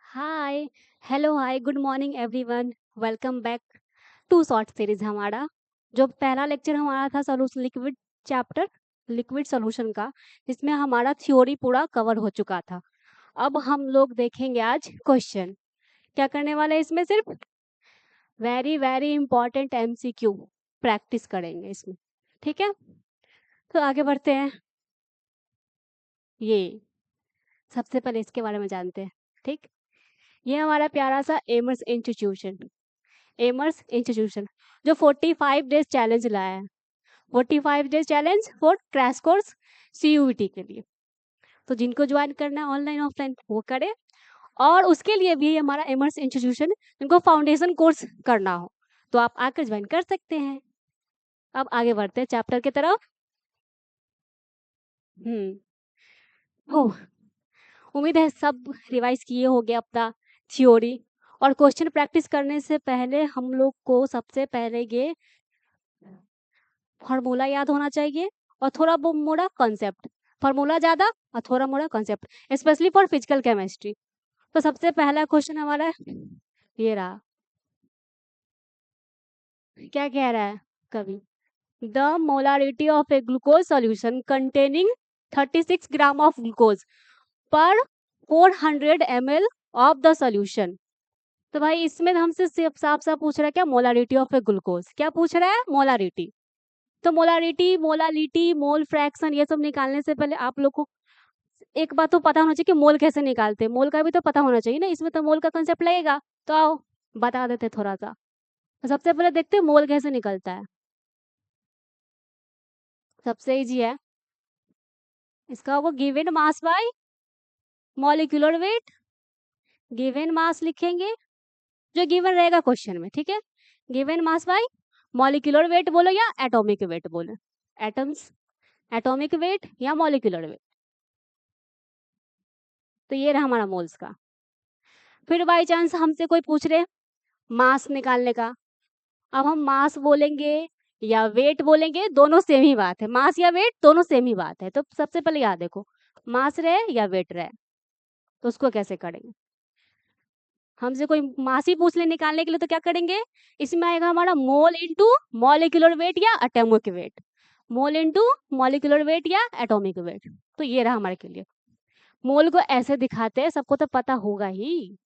Hi hello hi good morning everyone. Welcome back to short series हमारा। जो पहला lecture हमारा था solution liquid chapter liquid solution का, जिसमें हमारा थ्योरी पूरा कवर हो चुका था। अब हम लोग देखेंगे आज क्वेश्चन। क्या करने वाले हैं इसमें? सिर्फ very very important MCQ practice करेंगे इसमें। ठीक है, तो आगे बढ़ते हैं। ये सबसे पहले इसके बारे में जानते हैं। ठीक, ये हमारा प्यारा सा एमर्स इंस्टीट्यूशन जो 45 डेज चैलेंज लाया है। 45 days challenge for crash course CUET के लिए। तो जिनको ज्वाइन करना है ऑनलाइन ऑफलाइन वो करे, और उसके लिए भी हमारा एमर्स इंस्टीट्यूशन, जिनको फाउंडेशन कोर्स करना हो तो आप आकर ज्वाइन कर सकते हैं। अब आगे बढ़ते हैं चैप्टर की तरफ। हम्म ओह, उम्मीद है सब रिवाइज किए होंगे अपना थ्योरी। और क्वेश्चन प्रैक्टिस करने से पहले हम लोग को सबसे पहले ये फार्मूला याद होना चाहिए, और थोड़ा मोड़ा कॉन्सेप्ट। फार्मूला ज्यादा और थोड़ा मोड़ा concept, specially for physical chemistry. तो सबसे पहला क्वेश्चन हमारा ये रहा। क्या कह रहा है कवि? The molarity of A glucose solution containing 36 gram of glucose पर 400 ml ऑफ द सॉल्यूशन। तो भाई इसमें हमसे सिर्फ साफ साफ पूछ रहा है क्या? Molarity of A glucose. क्या पूछ रहा है? मोलारिटी। तो मोलारिटी, मोलालिटी, मोल फ्रैक्शन, ये सब निकालने से पहले आप लोग को एक बात तो पता होना चाहिए कि मोल कैसे निकालते हैं। मोल का भी तो पता होना चाहिए ना, इसमें तो मोल का कंसेप्ट लगेगा। तो आओ बता देते थोड़ा सा। तो सबसे पहले देखते हैं मोल कैसे निकलता है। सबसे इजी है, इसका होगा given mass by molecular weight. Given mass लिखेंगे जो गिवन रहेगा क्वेश्चन में। ठीक है, given mass by molecular weight बोलो या एटॉमिक वेट बोलो। एटम्स, एटॉमिक वेट या मॉलिक्यूलर वेट। तो ये रहा हमारा मोल्स का। फिर बाई चांस हमसे कोई पूछ रहे मास निकालने का। अब हम मास बोलेंगे या वेट बोलेंगे, दोनों सेम ही बात है। मास या वेट दोनों सेम ही बात है। तो सबसे पहले याद देखो, मास रहे या वेट रहे, तो उसको कैसे करेंगे? हमसे कोई मास ही पूछ ले निकालने के लिए, तो क्या करेंगे? इसमें आएगा हमारा मोल इंटू मॉलिक्यूलर वेट या atomic weight. Mole into molecular weight या एटॉमिक वेट। तो ये रहा हमारे के लिए। मोल को ऐसे दिखाते हैं, सबको तो पता होगा ही।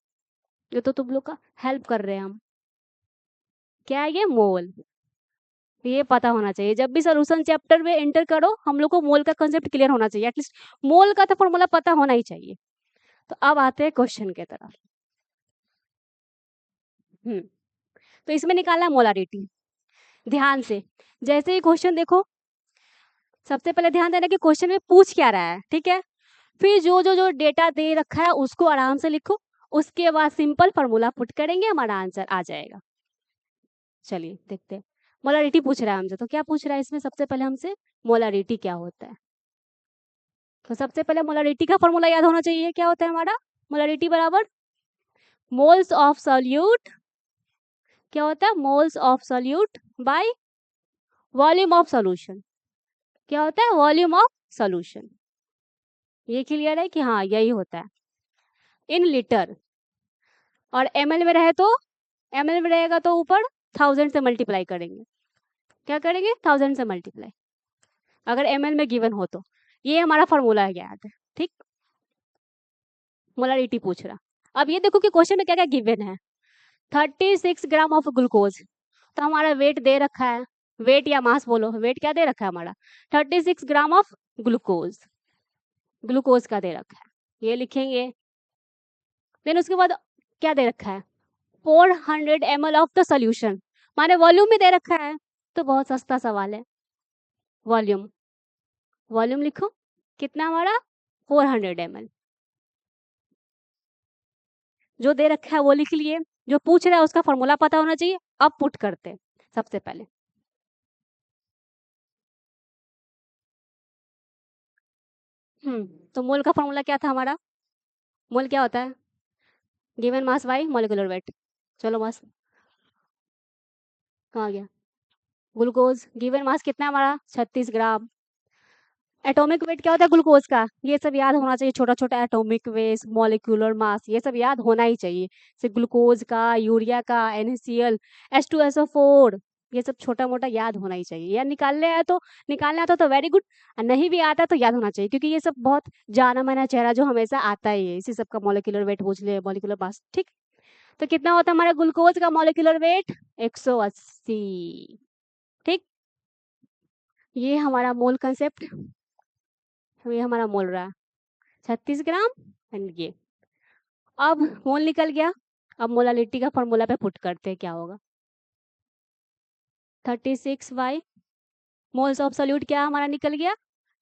ये तो तुम लोग का हेल्प कर रहे हैं हम। क्या है ये? मोल। ये पता होना चाहिए, जब भी सोल्यूशन चैप्टर में एंटर करो हम लोग को मोल का कंसेप्ट क्लियर होना चाहिए। एटलीस्ट मोल का तो फॉर्मूला पता होना ही चाहिए। तो अब आते हैं क्वेश्चन के तरफ। हम्म तो इसमें निकालना है मोलारिटी। ध्यान से, जैसे ही क्वेश्चन देखो, सबसे पहले ध्यान देना कि क्वेश्चन में पूछ क्या रहा है। ठीक है, फिर जो डेटा दे रखा है उसको आराम से लिखो। उसके बाद सिंपल फॉर्मूला पुट करेंगे, हमारा आंसर आ जाएगा। चलिए देखते हैं। मोलारिटी पूछ रहा है हमसे, तो क्या पूछ रहा है इसमें? सबसे पहले हमसे मोलारिटी क्या होता है। तो सबसे पहले मोलारिटी का फॉर्मूला याद होना चाहिए। क्या होता है हमारा? मोलारिटी बराबर मोल्स ऑफ सॉल्यूट। क्या होता है? Moles of solute by volume of solution. क्या होता है? Volume of solution. ये क्लियर है कि हाँ यही होता है इन लीटर। और ml में रहे तो, ml में रहेगा तो ऊपर 1000 से मल्टीप्लाई करेंगे। क्या करेंगे? 1000 से मल्टीप्लाई, अगर ml में गिवन हो तो। ये हमारा फॉर्मूला है, याद है। ठीक, मोलारिटी पूछ रहा। अब ये देखो कि क्वेश्चन में क्या क्या गिवन है। 36 ग्राम ऑफ ग्लूकोज। तो हमारा वेट दे रखा है, वेट या मास बोलो, वेट क्या दे रखा है हमारा? 36 ग्राम ऑफ ग्लूकोज, ग्लूकोज का दे रखा है, ये लिखेंगे। देन उसके बाद क्या दे रखा है? 400 ml ऑफ द सोल्यूशन, माने वॉल्यूम भी दे रखा है। तो बहुत सस्ता सवाल है। वॉल्यूम, वॉल्यूम लिखो कितना हमारा? 400 ml। जो दे रखा है वो लिख लिए, जो पूछ रहा है उसका फॉर्मूला पता होना चाहिए। अब पुट करते हैं सबसे पहले। तो मोल का फॉर्मूला क्या था हमारा? मोल क्या होता है? Given mass by molecular weight. चलो मास कहाँ गया? ग्लूकोज गिवन मास कितना है हमारा? 36 ग्राम। एटॉमिक वेट क्या होता है ग्लूकोज का, ये सब याद होना चाहिए, छोटा छोटा एटॉमिक वेट, मॉलिक्यूलर मास, ये सब याद होना ही चाहिए, जैसे ग्लूकोज का, यूरिया का, NaCl, H2SO4, ये सब छोटा मोटा याद होना ही चाहिए। या निकालने आता तो वेरी गुड, नहीं भी आता तो याद होना चाहिए, क्योंकि ये सब बहुत जाना माना चेहरा जो हमेशा आता ही है, इसी सब का मॉलिक्यूलर वेट पूछ ले, मॉलिक्यूलर मास, ठीक। तो कितना होता है हमारा ग्लूकोज का मॉलिक्यूलर वेट, 180, ठीक। ये हमारा मोल कंसेप्ट, ये हमारा मोल रहा है 36 ग्राम, एंड ये अब मोल निकल गया। अब मोलालिटी का फॉर्मूला पे पुट करते हैं, क्या होगा, 36 बाई मोल्स ऑफ सोल्यूट क्या हमारा निकल गया,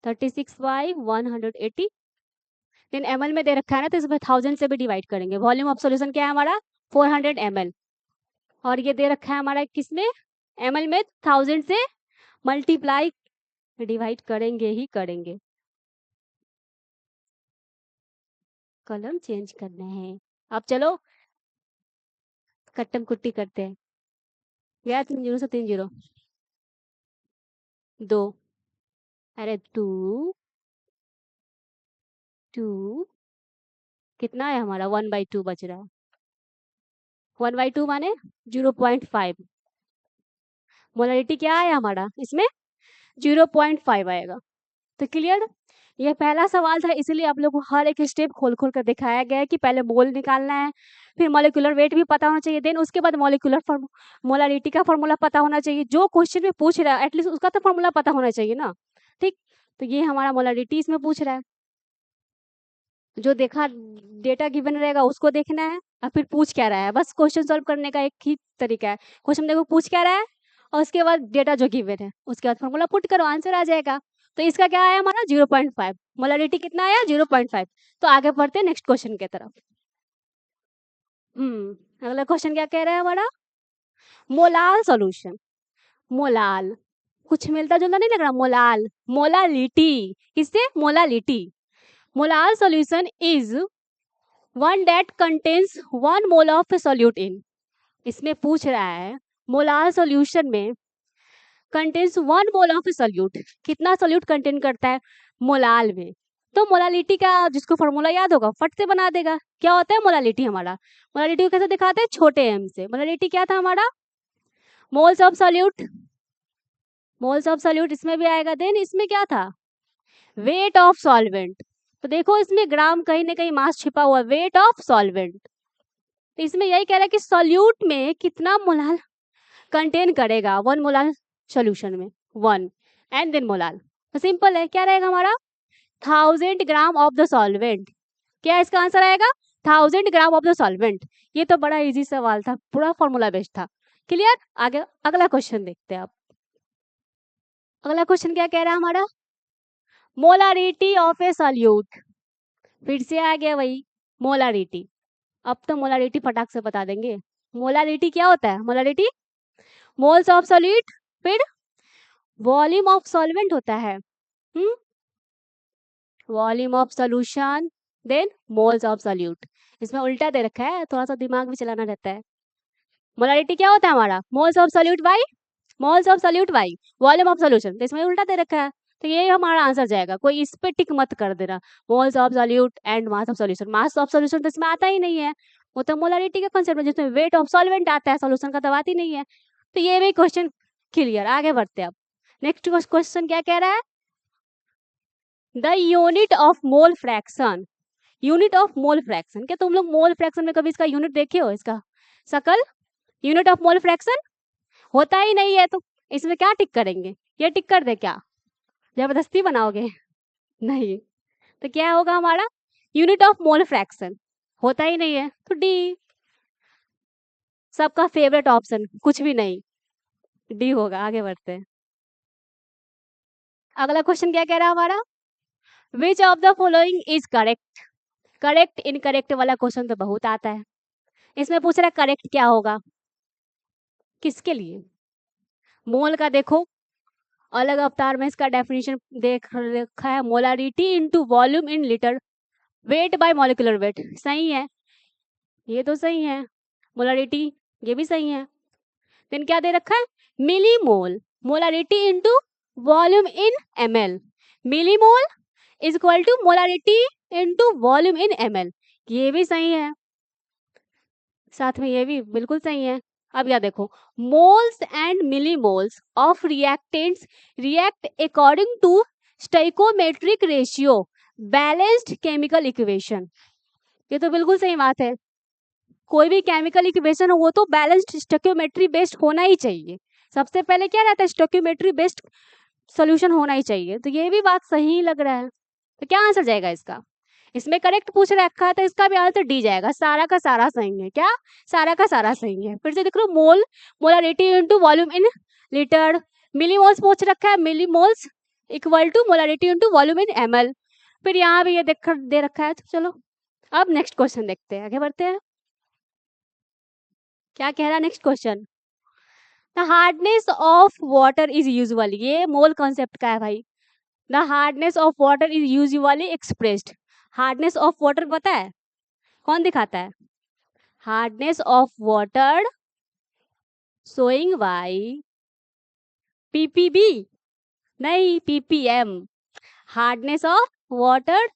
36 बाई 180, देन ml में दे रखा है ना, तो इसमें 1000 से भी डिवाइड करेंगे। वॉल्यूम ऑफ सोल्यूशन क्या है हमारा, 400 ml, और ये दे रखा है हमारा किसमें, ml में 1000 से मल्टीप्लाई डिवाइड करेंगे ही करेंगे। कलम चेंज करना है। अब चलो कट्टम कुट्टी करते हैं। गया 3 0 से 3 0, 2, अरे 2 2 कितना है हमारा, 1/2 बच रहा है, 1/2 माने 0.5, मोलारिटी क्या है हमारा इसमें, 0.5 आएगा। तो क्लियर, ये पहला सवाल था, इसीलिए आप लोग को हर एक स्टेप खोल खोल कर दिखाया गया है कि पहले मोल निकालना है, फिर मॉलिक्यूलर वेट भी पता होना चाहिए, देन उसके बाद मोलारिटी का फॉर्मूला पता होना चाहिए, जो क्वेश्चन में पूछ रहा है एटलीस्ट उसका तो फॉर्मूला पता होना चाहिए ना, ठीक। तो ये हमारा मोलारिटी इसमें पूछ रहा है, जो देखा डेटा गिवन रहेगा उसको देखना है, और फिर पूछ क्या रहा है, बस क्वेश्चन सॉल्व करने का एक ही तरीका है, क्वेश्चन देखो पूछ क्या रहा है, और उसके बाद डेटा जो गिवन है उसके बाद फॉर्मूला पुट करो, आंसर आ जाएगा। तो इसका क्या आया हमारा 0.5, मोलारिटी कितना आया 0.5। तो आगे बढ़ते हैं नेक्स्ट क्वेश्चन की तरफ। अगला क्वेश्चन क्या कह रहा है हमारा, मोलाल सॉल्यूशन, मोलाल कुछ मिलता जुलता नहीं लग रहा, मोलाल, मोलालिटी, किससे, molality, molal solution is one date contains 1 mole of solute इन, इसमें पूछ रहा है मोलार सॉल्यूशन में कंटेन्स 1 मोल ऑफ सोल्यूट, कितना सोल्यूट कंटेन करता है मोलाल में। तो मोलालिटी का जिसको फॉर्मूला याद होगा फट से बना देगा, क्या होता है मोलालिटी हमारा, मोलालिटी को कैसे दिखाते हैं, छोटे m से। मोलालिटी क्या था हमारा, moles of solute, moles of solute इसमें भी आएगा, देन इसमें क्या था, वेट ऑफ सॉल्वेंट, तो देखो इसमें ग्राम कहीं ना कहीं मास छिपा हुआ, वेट ऑफ सॉल्वेंट। तो इसमें यही कह रहा है कि सोल्यूट में कितना मोलाल कंटेन करेगा 1 मोलाल सोल्यूशन में, 1 एंड देन मोलाल। तो सिंपल है, क्या रहेगा हमारा 1000 ग्राम ऑफ द सॉल्वेंट, क्या इसका आंसर आएगा 1000 ग्राम ऑफ द सॉल्वेंट। ये तो बड़ा इजी सवाल था, पूरा फॉर्मूला बेस्ड था। क्लियर, आगे अगला क्वेश्चन देखते हैं आप। अगला क्वेश्चन क्या कह रहा है हमारा, मोलारिटी ऑफ ए सॉल्यूट, फिर से आ गया वही मोलारिटी। अब तो मोलारिटी फटाक से बता देंगे, मोलारिटी क्या होता है, मोलारिटी मोल्स ऑफ सॉल्यूट, फिर वॉल्यूम ऑफ सॉल्वेंट होता है, volume of solution, then moles of solute. इसमें उल्टा दे रखा है, थोड़ा सा दिमाग भी चलाना रहता है। मोलारिटी क्या होता है हमारा, moles of solute by moles of solute by volume of solution, तो इसमें उल्टा दे रखा है, तो ये हमारा आंसर जाएगा, कोई इस पे टिक मत कर देना, moles of solute and mass of solution, mass of solution तो इसमें आता ही नहीं है, वो तो मोलारिटी का कॉन्सेप्ट है, जिसमें वेट ऑफ सॉल्वेंट आता है, सॉल्यूशन का तो आती नहीं है। तो ये भी क्वेश्चन क्लियर, आगे बढ़ते हैं अब। नेक्स्ट क्वेश्चन क्या कह रहा है, the unit of mole fraction, unit of mole fraction, क्या तुम लोग मोल फ्रैक्शन में कभी इसका यूनिट देखे हो, इसका शकल, यूनिट ऑफ मोल फ्रैक्शन होता ही नहीं है, तो इसमें क्या टिक करेंगे, ये टिक कर दे क्या, जबरदस्ती बनाओगे नहीं, तो क्या होगा हमारा यूनिट ऑफ मोल फ्रैक्शन, होता ही नहीं है, तो डी, सबका फेवरेट ऑप्शन, कुछ भी नहीं, डी होगा। आगे बढ़ते हैं, अगला क्वेश्चन क्या कह रहा है हमारा, विच of the following is correct, correct incorrect वाला क्वेश्चन तो बहुत आता है, इसमें पूछ रहा है करेक्ट क्या होगा, किसके लिए, मोल का देखो अलग अवतार में इसका डेफिनेशन देख रखा है, molarity into volume in litre, weight by molecular weight, सही है, ये तो सही है, मोलारिटी ये भी सही है, देन क्या दे रखा है millimole, molarity into volume in ml, millimole is equal to molarity into volume in ml। ये भी सही है, साथ में ये भी बिल्कुल सही है। अब यह देखो, moles and millimoles of reactants react according to stoichiometric ratio balanced chemical equation. ये तो बिल्कुल सही बात है, कोई भी केमिकल इक्वेशन हो वो तो बैलेंस्ड स्टोइकोमेट्री बेस्ड होना ही चाहिए। सबसे पहले क्या रहता है, स्टोइकोमेट्री बेस्ड सॉल्यूशन होना ही चाहिए। तो ये भी बात सही लग रहा है। तो क्या आंसर जाएगा इसका? इसमें करेक्ट पूछ रखा है तो इसका भी आंसर डी जाएगा। सारा का सारा सही है। क्या? सारा का सारा सही है। फिर से देख लो, mole molarity into volume in litre, millimoles पूछ रखा है, millimoles equal to molarity into volume in ml। फिर यहाँ भी ये देख दे रखा है। तो चलो अब नेक्स्ट क्वेश्चन देखते हैं, आगे बढ़ते हैं। क्या कह रहा है next question? The hardness of water is usually, ये मोल कॉन्सेप्ट का है भाई। The hardness of water is usually expressed, hardness of water पता है कौन दिखाता है? Hardness of water showing by PPB, नहीं PPM. Hardness of water,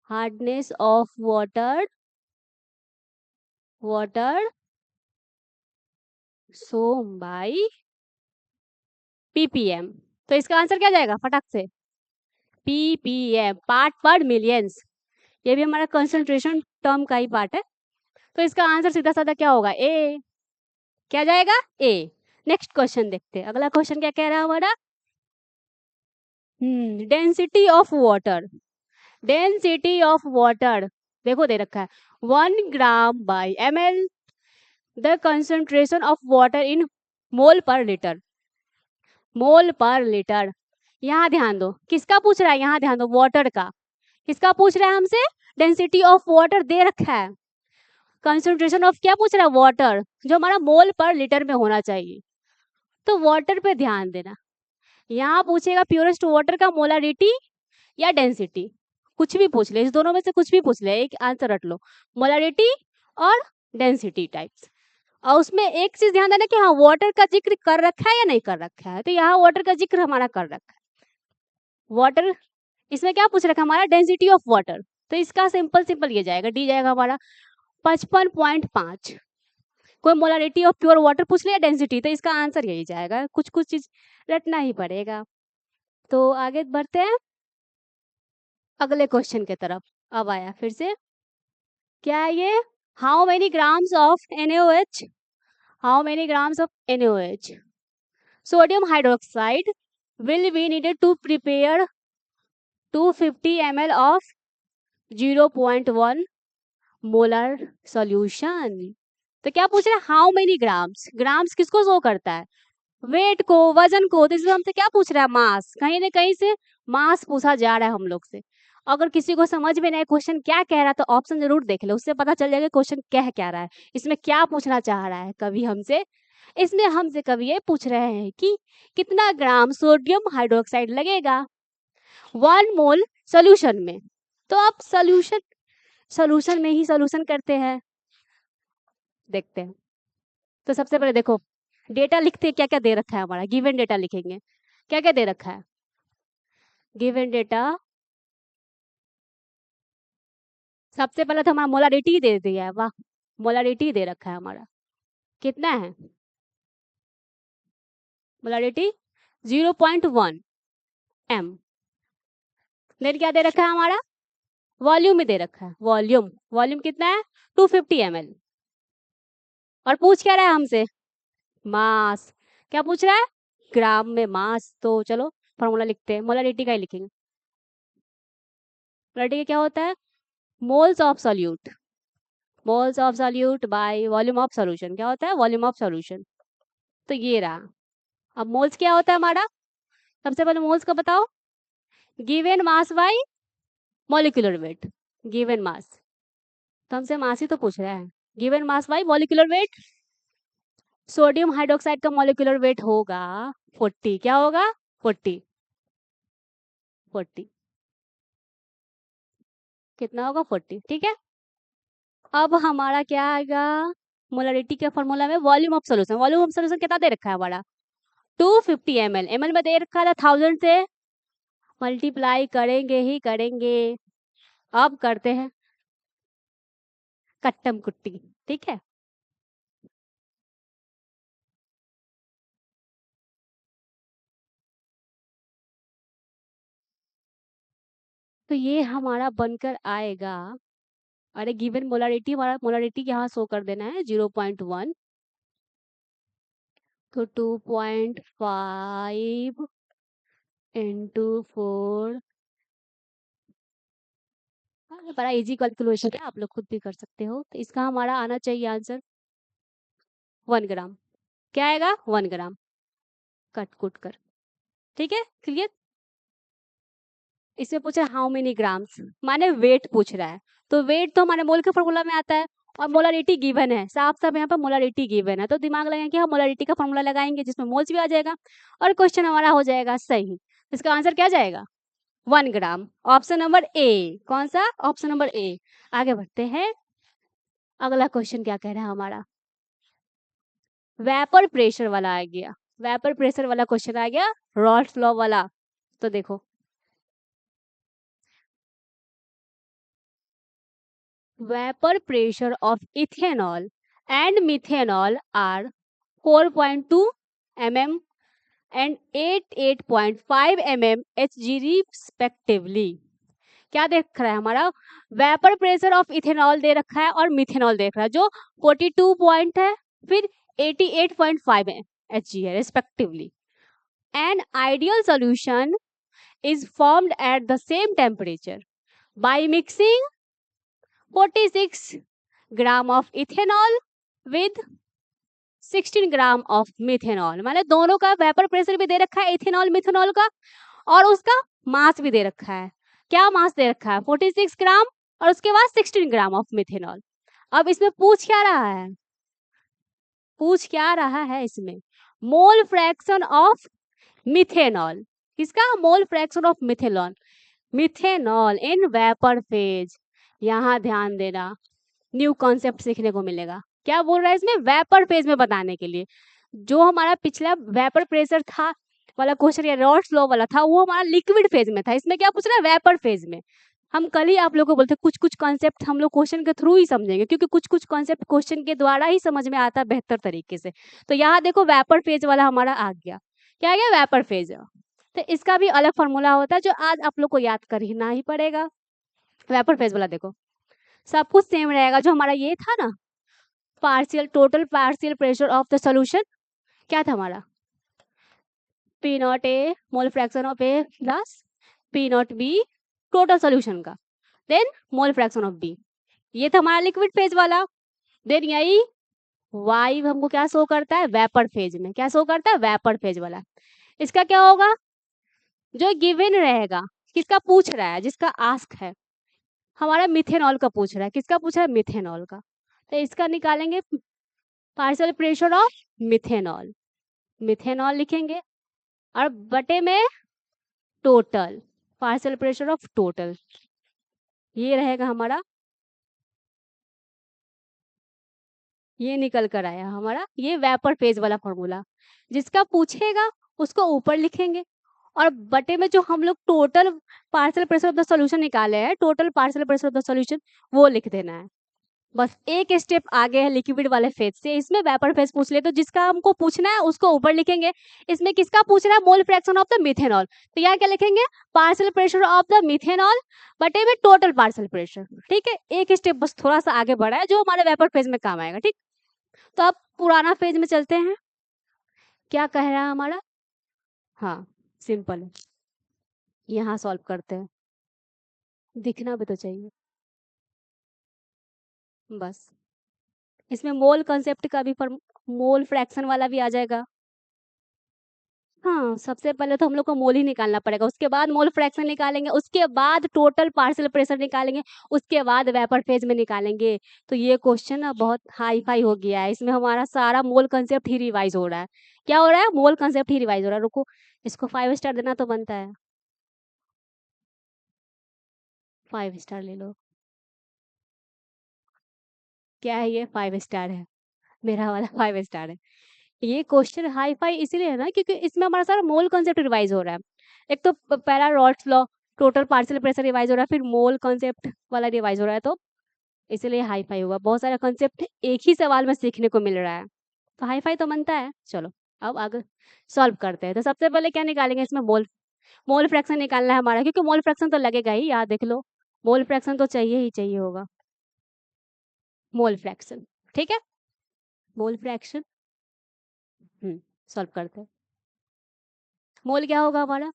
hardness of water, water shown by PPM. तो इसका आंसर क्या जाएगा फटाक से? PPM, part per millions. ये भी हमारा कंसंट्रेशन टर्म का ही पार्ट है। तो इसका आंसर सीधा साधा क्या होगा? ए। क्या जाएगा? ए। नेक्स्ट क्वेश्चन देखते हैं, अगला क्वेश्चन क्या कह रहा है हमारा? Density of water, density of water देखो दे रखा है 1 gram by ml, the concentration of water in mole per litre, mole per litre. यहाँ ध्यान दो, किसका पूछ रहा है? यहाँ ध्यान दो, वाटर का। किसका पूछ रहा है हमसे? डेंसिटी ऑफ वाटर दे रखा है, कंसंट्रेशन ऑफ क्या पूछ रहा है? वाटर, जो हमारा मोल पर लीटर में होना चाहिए। तो वाटर पे ध्यान देना, यहाँ पूछेगा प्योरेस्ट वाटर का मोलारिटी या डेंसिटी, कुछ भी पूछ ले, इस दोनों में से कुछ भी पूछ ले, एक आंसर रट लो, मोलारिटी और डेंसिटी टाइप्स। और उसमें एक चीज ध्यान देना कि हाँ वाटर का जिक्र कर रखा है या नहीं कर रखा है। तो यहाँ वाटर का जिक्र हमारा कर रखा है। वाटर, इसमें क्या पूछ रखा है हमारा? Density of water. तो इसका सिंपल सिंपल ये जाएगा, डी जाएगा हमारा 55.5। कोई मोलारिटी ऑफ प्योर वाटर पूछ लिया, डेंसिटी, तो इसका आंसर यही जाएगा। कुछ कुछ चीज रटना ही पड़ेगा। तो आगे बढ़ते हैं अगले क्वेश्चन के तरफ। अब आया फिर से, क्या ये? How many grams of NaOH, how many grams of NaOH sodium hydroxide will be needed to prepare 250 ml of 0.1 molar solution. तो क्या पूछ रहा है? हाउ मेनी ग्राम्स, ग्राम्स किसको शो करता है? वेट को, वजन को। तो इसमें हमसे क्या पूछ रहा है? मास, कहीं ना कहीं से मास पूछा जा रहा है हम लोग से। अगर किसी को समझ में नहीं क्वेश्चन क्या कह रहा है तो ऑप्शन जरूर देख ले, उससे पता चल जाएगा क्वेश्चन कह क्या रहा है, इसमें क्या पूछना चाह रहा है कवि हमसे। इसमें हमसे कवि ये पूछ रहे हैं कि कितना ग्राम सोडियम हाइड्रोक्साइड लगेगा 1 मोल सोल्यूशन में। तो आप सोल्यूशन में ही सोल्यूशन करते हैं, देखते हैं। तो सबसे पहले देखो डेटा लिखते हैं, क्या क्या दे रखा है हमारा, गिवन डेटा लिखेंगे। क्या क्या दे रखा है? गिवन डेटा, सबसे पहले तो हमारा मोलारिटी दे दिया है। वाह, मोलारिटी दे रखा है हमारा, कितना है मोलारिटी? 0.1 m। देन क्या दे रखा है हमारा? वॉल्यूम में दे रखा है, वॉल्यूम, वॉल्यूम कितना है? 250 ml। और पूछ क्या रहा है हमसे? मास। क्या पूछ रहा है? ग्राम में मास। तो चलो फॉर्मूला लिखते हैं, मोलारिटी का ही लिखेंगे। मोलारिटी क्या होता है? Moles of solute, moles of solute by volume of solution. क्या होता है? Volume of solution. तो ये रहा। अब मोल्स क्या होता है हमारा? सबसे पहले मोल्स का बताओ। Given mass by molecular weight, given mass. तो हमसे मास ही तो पूछ रहा है, given mass by molecular weight. Sodium hydroxide का मॉलिक्यूलर वेट होगा 40। क्या होगा? 40, 40 कितना होगा? 40। ठीक है। अब हमारा क्या आएगा मोलारिटी के फॉर्मूला में? Volume of solution. Volume of solution कितना दे रखा है हमारा? 250 ml। ml में दे रखा था 1000 से मल्टीप्लाई करेंगे ही करेंगे। अब करते हैं कट्टम कुट्टी, ठीक है। तो ये हमारा बनकर आएगा, अरे गिवन मोलारिटी, हमारा मोलारिटी यहाँ शो कर देना है 0.1, तो 2.5 इंटू 4, बड़ा इजी कैलकुलेशन है, आप लोग खुद भी कर सकते हो। तो इसका हमारा आना चाहिए आंसर 1 ग्राम। क्या आएगा? 1 ग्राम, कट कुट कर, ठीक है, क्लियर। इसमें पूछा हाउ मेनी ग्राम्स, माने वेट पूछ रहा है, तो वेट तो हमारे मोल के फॉर्मूला में आता है, और मोलारिटी गिवन है, साफ साफ यहाँ पर मोलारिटी गिवन है, तो दिमाग लगाएंगे कि हम मोलारिटी का फॉर्मूला लगाएंगे जिसमें मोल्स भी आ जाएगा, और क्वेश्चन हमारा हो जाएगा सही। इसका आंसर क्या जाएगा? 1 ग्राम, ऑप्शन नंबर ए। कौन सा? ऑप्शन नंबर ए। आगे बढ़ते हैं, अगला क्वेश्चन क्या कह रहा है हमारा, वेपर प्रेशर वाला आ गया, वेपर प्रेशर वाला क्वेश्चन आ गया, रॉल्स लॉ वाला। तो देखो, vapor pressure of ethanol and methanol are 4.2 mm and 8.5 mm Hg respectively। क्या देख रहा है हमारा? वेपर प्रेशर ऑफ इथेनॉल दे रखा है और मिथेनॉल देख रहा है, जो 42 पॉइंट है, फिर 88.5 Hg है respectively. An ideal solution is formed at the same temperature by mixing 46 gram of ethanol with 16 gram of methanol. माने दोनों का वेपर प्रेशर भी दे रखा है, इथेनॉल मिथेनॉल का, और उसका मास भी दे रखा है। क्या मास दे रखा है? 46 ग्राम, और उसके बाद 16 ग्राम ऑफ मिथेनॉल। अब इसमें पूछ क्या रहा है? पूछ क्या रहा है इसमें? Mole fraction of methanol. किसका? Mole fraction of methanol, methanol in vapour phase. यहाँ ध्यान देना, न्यू कॉन्सेप्ट सीखने को मिलेगा। क्या बोल रहा है इसमें? वेपर फेज में बताने के लिए। जो हमारा पिछला वेपर प्रेशर था वाला क्वेश्चन, या रॉल्स लॉ वाला था, वो हमारा लिक्विड फेज में था। इसमें क्या पूछ रहा है? वेपर फेज में। हम कल ही आप लोगों को बोलते कुछ कुछ कॉन्सेप्ट हम लोग क्वेश्चन के थ्रू ही समझेंगे, क्योंकि कुछ कुछ कॉन्सेप्ट क्वेश्चन के द्वारा ही समझ में आता है बेहतर तरीके से। तो यहाँ देखो, वेपर फेज वाला हमारा आ गया। क्या आ गया? Vapour phase. तो इसका भी अलग फॉर्मूला होता है, जो आज आप लोग को याद करना ही पड़ेगा। वेपर फेज वाला देखो, सब कुछ सेम रहेगा। जो हमारा ये था ना, partial, total partial pressure of the solution, क्या था हमारा? P naught A mole fraction of A plus P naught B, total solution का, then mole fraction of B. ये था हमारा लिक्विड फेज वाला। देन यही वाई हमको क्या शो करता है? वेपर फेज में। क्या शो करता है? वेपर फेज वाला। इसका क्या होगा? जो गिवन रहेगा, किसका पूछ रहा है? जिसका आस्क है हमारा मिथेनॉल का पूछ रहा है। किसका पूछ रहा है? मिथेनॉल का। तो इसका निकालेंगे partial pressure of methanol, methanol लिखेंगे, और बटे में total partial pressure of total, ये रहेगा हमारा। ये निकल कर आया हमारा, ये वेपर फेज वाला फॉर्मूला। जिसका पूछेगा उसको ऊपर लिखेंगे, और बटे में जो हम लोग total partial pressure of the solution निकाले हैं, total partial pressure of the solution, वो लिख देना है। बस एक स्टेप आगे है लिक्विड वाले फेज से। इसमें वेपर फेज पूछ ले, तो जिसका हमको पूछना है उसको ऊपर लिखेंगे। इसमें किसका पूछ रहा है? मोल फ्रैक्शन ऑफ द मिथेनॉल। तो यहाँ क्या लिखेंगे? Partial pressure of the methanol बटे में टोटल पार्शियल प्रेशर। ठीक है, एक स्टेप बस थोड़ा सा आगे बढ़ा है, जो हमारे वेपर फेज में काम आएगा। ठीक, तो अब पुराना फेज में चलते हैं। क्या कह रहा है हमारा? हाँ, सिंपल है, यहाँ सॉल्व करते हैं। दिखना भी तो चाहिए बस। इसमें मोल कंसेप्ट का भी मोल फ्रैक्शन वाला भी आ जाएगा। हाँ, सबसे पहले तो हम लोग को मोल ही निकालना पड़ेगा, उसके बाद मोल फ्रैक्शन निकालेंगे, उसके बाद टोटल पार्शियल प्रेशर निकालेंगे, उसके बाद वेपर फेज में निकालेंगे। तो ये क्वेश्चन ना बहुत हाई फाई हो गया है, इसमें हमारा सारा मोल कंसेप्ट ही रिवाइज हो रहा है। क्या हो रहा है? मोल कंसेप्ट ही रिवाइज हो रहा है। रुको, इसको 5 स्टार देना तो बनता है, 5 स्टार ले लो। क्या है ये? 5 स्टार है, मेरा वाला 5 स्टार है। ये क्वेश्चन हाई फाई इसलिए है ना, क्योंकि इसमें हमारा सारा मोल कंसेप्ट रिवाइज हो रहा है। एक तो पहला Rawls law, total partial pressure revise हो रहा है, फिर मोल कॉन्सेप्ट वाला रिवाइज हो रहा है, तो इसलिए हाई फाई होगा। बहुत सारा कॉन्सेप्ट एक ही सवाल में सीखने को मिल रहा है, तो हाई फाई तो बनता है। चलो अब आगे सॉल्व करते हैं। तो सबसे पहले क्या निकालेंगे, इसमें मोल मोल फ्रैक्शन निकालना है हमारा, क्योंकि मोल फ्रैक्शन तो लगेगा ही, याद देख लो, मोल फ्रैक्शन तो चाहिए ही चाहिए होगा। मोल फ्रैक्शन, ठीक है, मोल फ्रैक्शन सॉल्व करते हैं। मोल क्या होगा हमारा,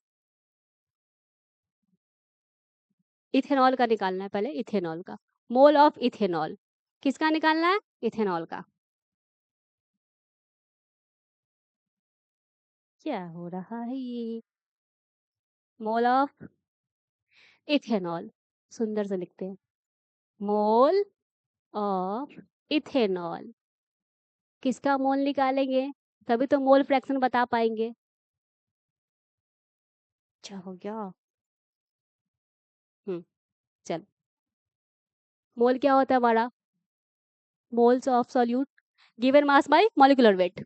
इथेनॉल का निकालना है पहले, इथेनॉल का मोल ऑफ इथेनॉल, किसका निकालना है, इथेनॉल का। क्या हो रहा है ये, मोल ऑफ इथेनॉल, सुंदर से लिखते हैं, मोल ऑफ इथेनॉल, किसका मोल निकालेंगे, तभी तो मोल फ्रैक्शन बता पाएंगे। क्या हो गया, चल, मोल क्या होता है हमारा, moles of solute given mass by molecular weight.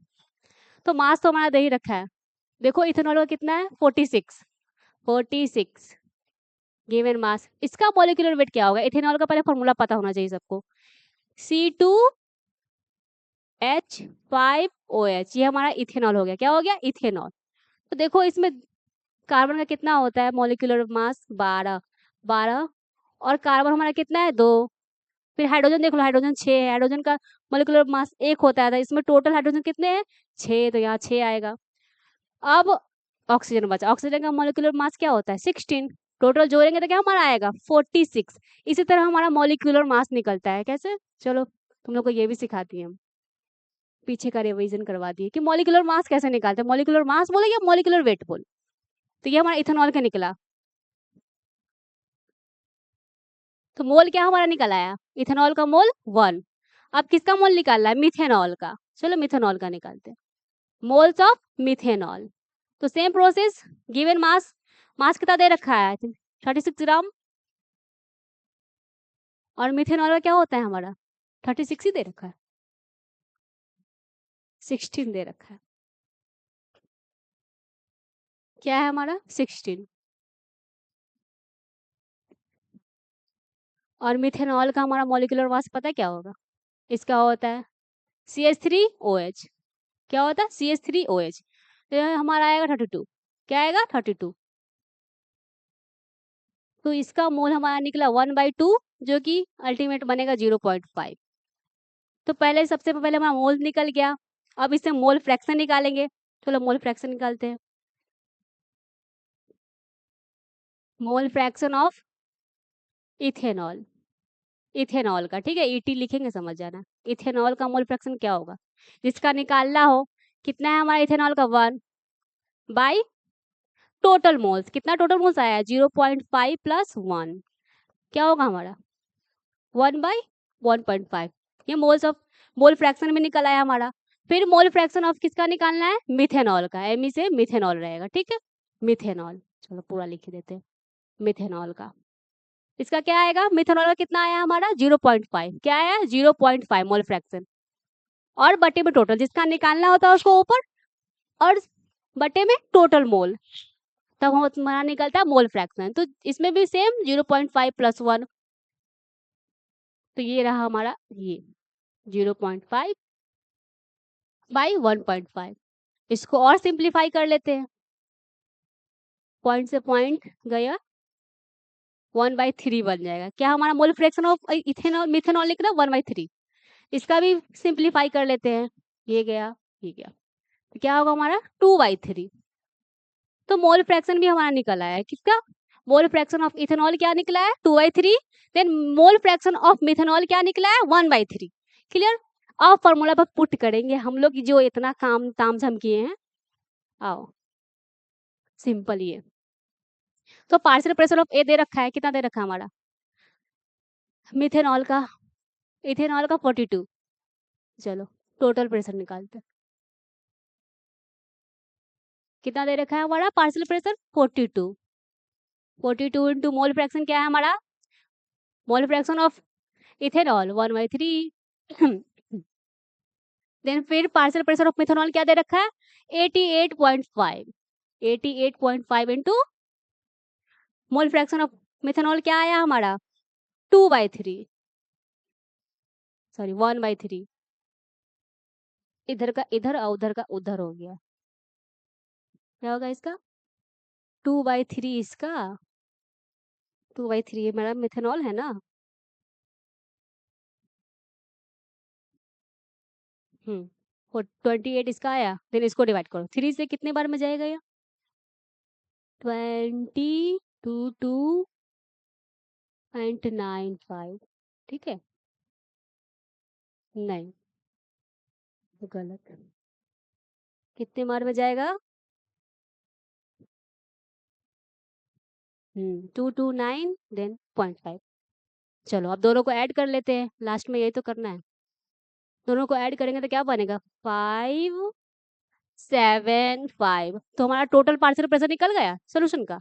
तो मास तो हमारा दे ही रखा है, देखो इथेनॉल का कितना है 46 गिवन मास, इसका मॉलिक्यूलर वेट क्या होगा, इथेनॉल का पहले फॉर्मूला पता होना चाहिए सबको, C2H5OH, ये हमारा इथेनॉल हो गया, क्या हो गया, इथेनॉल। तो देखो इसमें कार्बन का कितना होता है मॉलिक्यूलर मास 12 और कार्बन हमारा कितना है 2, फिर हाइड्रोजन देख लो, हाइड्रोजन 6 है, हाइड्रोजन का मॉलिक्यूलर मास 1 होता है, तो इसमें टोटल हाइड्रोजन कितने हैं 6, तो यहाँ 6 आएगा। अब ऑक्सीजन बचा, ऑक्सीजन का मॉलिक्यूलर मास क्या होता है 16, टोटल जोड़ेंगे तो क्या हमारा आएगा 46। इसी तरह हमारा मॉलिक्यूलर मास निकलता है, कैसे, चलो तुम लोग को ये भी सिखाती हैं, पीछे का रिवीजन करवा दिए कि मॉलिक्यूलर मास कैसे निकालते हैं, मॉलिक्यूलर मास बोले या मॉलिक्यूलर वेट बोले। तो ये हमारा इथेनॉल का निकला, तो मोल क्या हमारा निकल आया, इथेनॉल का मोल 1। अब किसका मोल निकालना है, मिथेनॉल का, चलो मिथेनॉल का निकालते हैं, मोल्स ऑफ मिथेनॉल। तो सेम प्रोसेस, गिवन मास, मास कितना दे रखा है 36 ग्राम, और मिथेनॉल का क्या होता है हमारा 36 ही दे रखा है, 16 दे रखा है, क्या है हमारा 16। और मिथेनॉल का हमारा मॉलिक्यूलर मास पता है क्या होगा, इसका होता है CH3OH, क्या होता है CH3OH, तो यह हमारा आएगा 32, क्या आएगा 32। तो इसका मोल हमारा निकला 1/2, जो कि अल्टीमेट बनेगा 0.5। तो पहले सबसे पहले हमारा मोल निकल गया, अब इससे मोल फ्रैक्शन निकालेंगे, चलो मोल फ्रैक्शन निकालते हैं, मोल फ्रैक्शन ऑफ इथेनॉल, इथेनॉल का, ठीक है, ईटी लिखेंगे समझ जाना, इथेनॉल का मोल फ्रैक्शन क्या होगा, जिसका निकालना हो, कितना है हमारा इथेनॉल का 1 बाई टोटल मोल्स, कितना टोटल मोल्स आया 0.5 + 1, क्या होगा हमारा 1/1.5, ये मोल्स ऑफ, मोल फ्रैक्शन में निकल आया हमारा। फिर मोल फ्रैक्शन ऑफ किसका निकालना है, मिथेनॉल का, एमी से मिथेनॉल रहेगा, ठीक है, मिथेनॉल, चलो पूरा लिख देते हैं, मिथेनॉल का, इसका क्या आएगा, मिथेनॉल का कितना आया हमारा 0.5, क्या आया 0.5 मोल फ्रैक्शन, और बटे में टोटल, जिसका निकालना होता है उसको ऊपर, और बटे में टोटल मोल, तब हमारा निकलता है मोल फ्रैक्शन। तो इसमें भी सेम 0.5 + 1, तो ये रहा हमारा, ये 0.5 बाई 1.5। इसको और सिंप्लीफाई कर लेते हैं, पॉइंट से पॉइंट गया 1/3 बन जाएगा, क्या हमारा mole fraction of ethanol methanol लिखना 1/3। इसका भी सिंप्लीफाई कर लेते हैं, ये गया ये गया, तो क्या होगा हमारा 2/3। तो मोल फ्रैक्शन भी हमारा निकल आया है, किसका, मोल फ्रैक्शन ऑफ इथेनॉल क्या निकला है 2/3, then mole fraction of methanol क्या निकला है 1/3। क्लियर, अब फॉर्मूला पर पुट करेंगे हम लोग जो इतना काम ताम झाम किए हैं, आओ सिंपल ये। तो पार्शियल प्रेशर ऑफ ए दे रखा है, कितना दे रखा है हमारा मिथेनॉल का, इथेनॉल का 42, चलो टोटल प्रेशर निकालते हैं, कितना दे रखा है हमारा partial pressure 42, 42 into mole fraction क्या है हमारा, mole fraction of ethanol 1/3, then फिर पार्शियल प्रेशर ऑफ मिथेनॉल क्या दे रखा है 88.5, 88.5 into mole fraction of methanol क्या आया हमारा 2/3, सॉरी 1/3, इधर का इधर और उधर का उधर हो गया, क्या होगा इसका 2/3, इसका 2/3 मेरा मिथेनॉल है ना। और 28 इसका आया, देन इसको डिवाइड करो 3 से, कितने बार में जाएगा ये 20.295, ठीक है, नहीं गलत, कितने बार में जाएगा 229 देन 0.5। चलो अब दोनों को ऐड कर लेते हैं, लास्ट में यही तो करना है, दोनों को ऐड करेंगे तो क्या बनेगा 575, तो हमारा टोटल पार्शियल प्रेशर निकल गया सोल्यूशन का,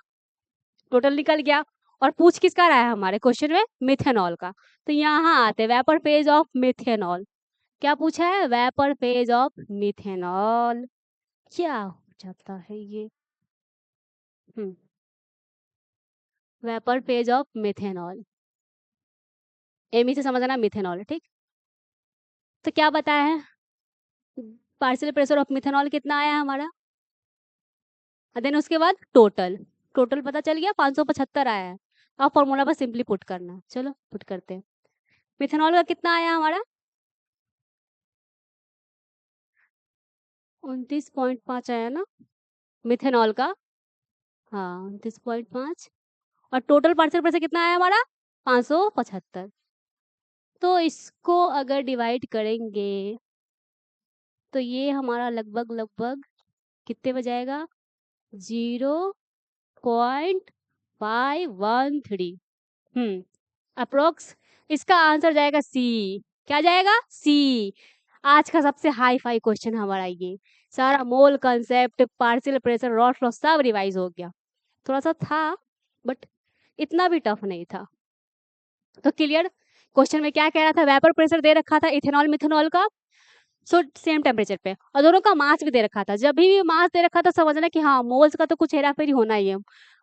टोटल निकल गया। और पूछ किसका रहा है हमारे क्वेश्चन में मिथेनॉल का, तो यहाँ आते वेपर फेज ऑफ मिथेनॉल, क्या पूछा है वेपर फेज ऑफ मिथेनॉल, क्या हो जाता है ये वेपर फेज ऑफ मिथेनॉल, एमी से समझना मिथेनॉल, ठीक। तो क्या बताया है पार्शियल प्रेशर ऑफ मिथेनॉल कितना आया हमारा, देन उसके बाद टोटल, टोटल पता चल गया 575 आया है। अब फॉर्मूला पर सिंपली पुट करना है, चलो पुट करते हैं। मिथेनॉल का कितना आया हमारा 29.5 आया ना मिथेनॉल का, हाँ 29.5, और टोटल पार्शियल प्रेशर कितना आया हमारा 575, तो इसको अगर डिवाइड करेंगे तो ये हमारा लगभग लगभग कितने में जाएगा 0.513, अप्रोक्स, इसका आंसर जाएगा सी, क्या जाएगा सी। आज का सबसे हाई फाई क्वेश्चन हमारा ये, सारा मोल concept partial pressure rod flow सब रिवाइज हो गया, थोड़ा सा था बट इतना भी टफ नहीं था। तो क्लियर, क्वेश्चन में क्या कह रहा था वेपर प्रेशर दे रखा था इथेनॉल मिथेनॉल का, सो सेम टेम्परेचर पे, और दोनों का मास भी दे रखा था, जब भी मास दे रखा था समझना कि हाँ मोल्स का तो कुछ हेरा फेरी होना ही है,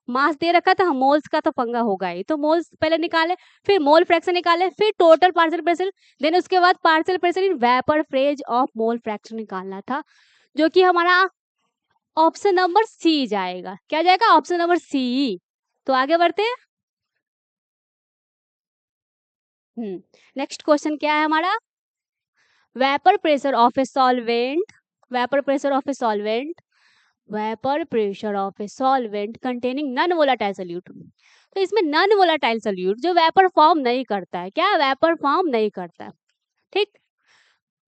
मास दे रखा था मोल्स का तो पंगा होगा ही, तो मोल्स पहले निकाले, फिर मोल फ्रैक्शन निकाले, फिर टोटल पार्शियल प्रेशर, देन उसके बाद partial pressure in vapour phase of mole fraction निकालना था, जो कि हमारा ऑप्शन नंबर सी जाएगा, क्या जाएगा ऑप्शन नंबर सी। तो आगे बढ़ते हैं, नेक्स्ट क्वेश्चन क्या है हमारा, vapour pressure of a solvent, vapour pressure of a solvent, vapour pressure of a solvent containing non volatile solute, तो इसमें नॉन वोलेटाइल सोल्यूट जो वेपर फॉर्म नहीं करता है, क्या वेपर फॉर्म नहीं करता है, ठीक।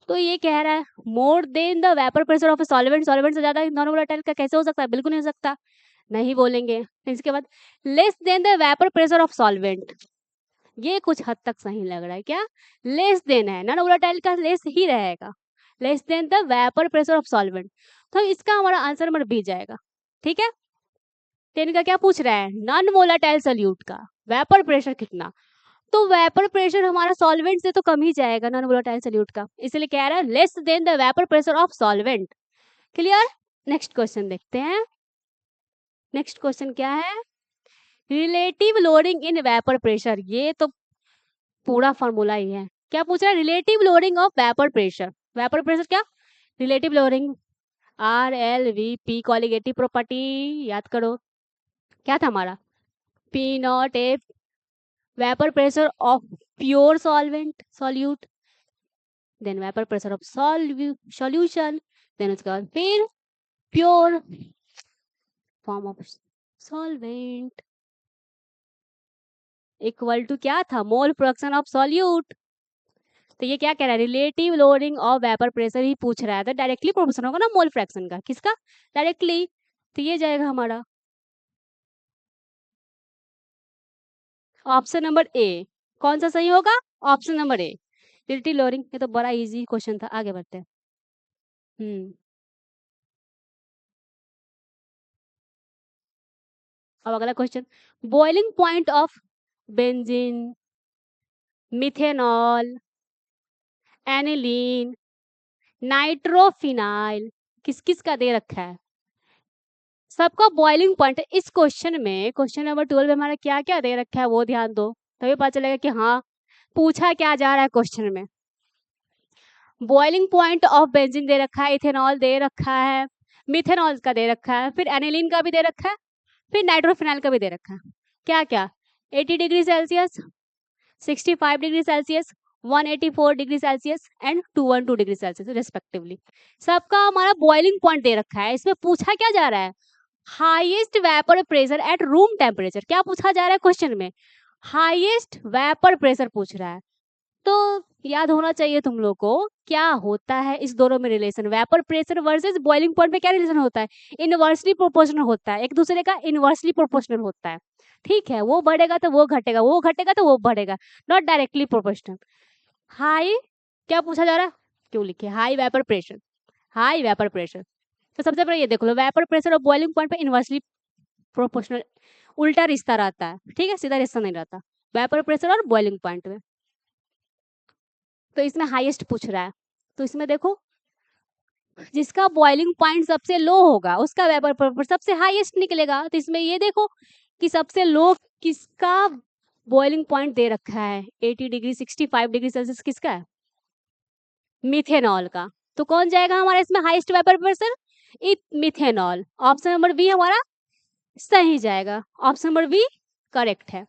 तो ये कह रहा है more than the vapour pressure of a solvent, solvent से ज्यादा नॉन वोलेटाइल का कैसे हो सकता है, बिल्कुल नहीं हो सकता, नहीं बोलेंगे। इसके बाद less than the vapour pressure of solvent, ये कुछ हद तक सही लग रहा है, क्या लेस देन है, नॉन वोलेटाइल का लेस ही रहेगा, less than the vapour pressure of solvent, तो इसका हमारा आंसर नंबर बी जाएगा, ठीक है। 10 का क्या पूछ रहा है नॉन वोलेटाइल सोल्यूट का वेपर प्रेशर कितना, तो वेपर प्रेशर हमारा सॉल्वेंट से तो कम ही जाएगा नॉन वोलेटाइल सोल्यूट का, इसलिए कह रहा है less than the vapour pressure of solvent, clear. Next question देखते हैं, नेक्स्ट क्वेश्चन क्या है, relative loading in vapour pressure, ये तो पूरा फॉर्मूला ही है, क्या पूछ रहा है relative lowering of vapour pressure, vapour pressure क्या relative lowering, RLVP colligative property याद करो, क्या था हमारा P naught A vapour pressure of pure solvent solute, then vapour pressure of solution, then उसके बाद फिर pure form of solvent equal to क्या था मोल फ्रैक्शन ऑफ सॉल्यूट, तो ये क्या कह रहा है relative lowering of vapour pressure ही पूछ रहा है, तो डायरेक्टली प्रोपोर्शनल होगा ना मोल फ्रैक्शन का, किसका डायरेक्टली, तो ये जाएगा हमारा ऑप्शन नंबर ए, कौन सा सही होगा option number a relative loading, ये तो बड़ा इजी क्वेश्चन था, आगे बढ़ते हैं। अब अगला question, boiling point of benzene, methanol, aniline, nitrophenyl किस किस का दे रखा है, सबका बॉइलिंग पॉइंट इस क्वेश्चन में, क्वेश्चन नंबर 12 में हमारा क्या क्या दे रखा है वो ध्यान दो, तभी पता चलेगा कि हाँ पूछा क्या जा रहा है क्वेश्चन में। बॉइलिंग पॉइंट ऑफ बेंजीन दे रखा है, इथेनॉल दे रखा है, मिथेनॉल का दे रखा है, फिर एनिलीन का भी दे रखा है, फिर नाइट्रोफिनाइल का भी दे रखा है। क्या क्या? 80 degree Celsius, 65 degree Celsius, 184 degree Celsius and 212 degree Celsius respectively. सबका हमारा बॉइलिंग पॉइंट दे रखा है। इसमें पूछा क्या जा रहा है? Highest vapour pressure at room temperature. क्या पूछा जा रहा है क्वेश्चन में? हाईएस्ट वेपर प्रेशर पूछ रहा है। तो याद होना चाहिए तुम लोग को क्या होता है इस दोनों में relation. Vapour pressure versus boiling point में क्या रिलेशन होता है? इनवर्सली प्रोपोर्शनल होता है, एक दूसरे का इनवर्सली प्रोपोर्शनल होता है। ठीक है, वो बढ़ेगा तो वो घटेगा, वो घटेगा तो वो बढ़ेगा, नॉट डायरेक्टली प्रोपोर्शनल। हाई क्या पूछा जा रहा है? क्यों लिखे high vapour pressure? High vapour pressure. तो सबसे पहले ये देख लो, वेपर प्रेशर और बॉइलिंग पॉइंट पे इनवर्सली प्रोपोर्शनल उल्टा रिश्ता रहता है, ठीक है, सीधा रिश्ता नहीं रहता वेपर प्रेशर और बॉइलिंग पॉइंट में। तो इसमें हाईएस्ट पूछ रहा है, तो इसमें देखो जिसका बॉइलिंग पॉइंट सबसे लो होगा उसका वेपर प्रेशर सबसे हाईएस्ट निकलेगा। तो इसमें ये देखो कि सबसे लो किसका बॉइलिंग पॉइंट दे रखा है, 80 डिग्री 65 डिग्री सेल्सियस किसका है? मिथेनॉल का। तो कौन जाएगा हमारा इसमें highest vapour pressure? Methanol. Option number B हमारा सही जाएगा, ऑप्शन नंबर बी करेक्ट है।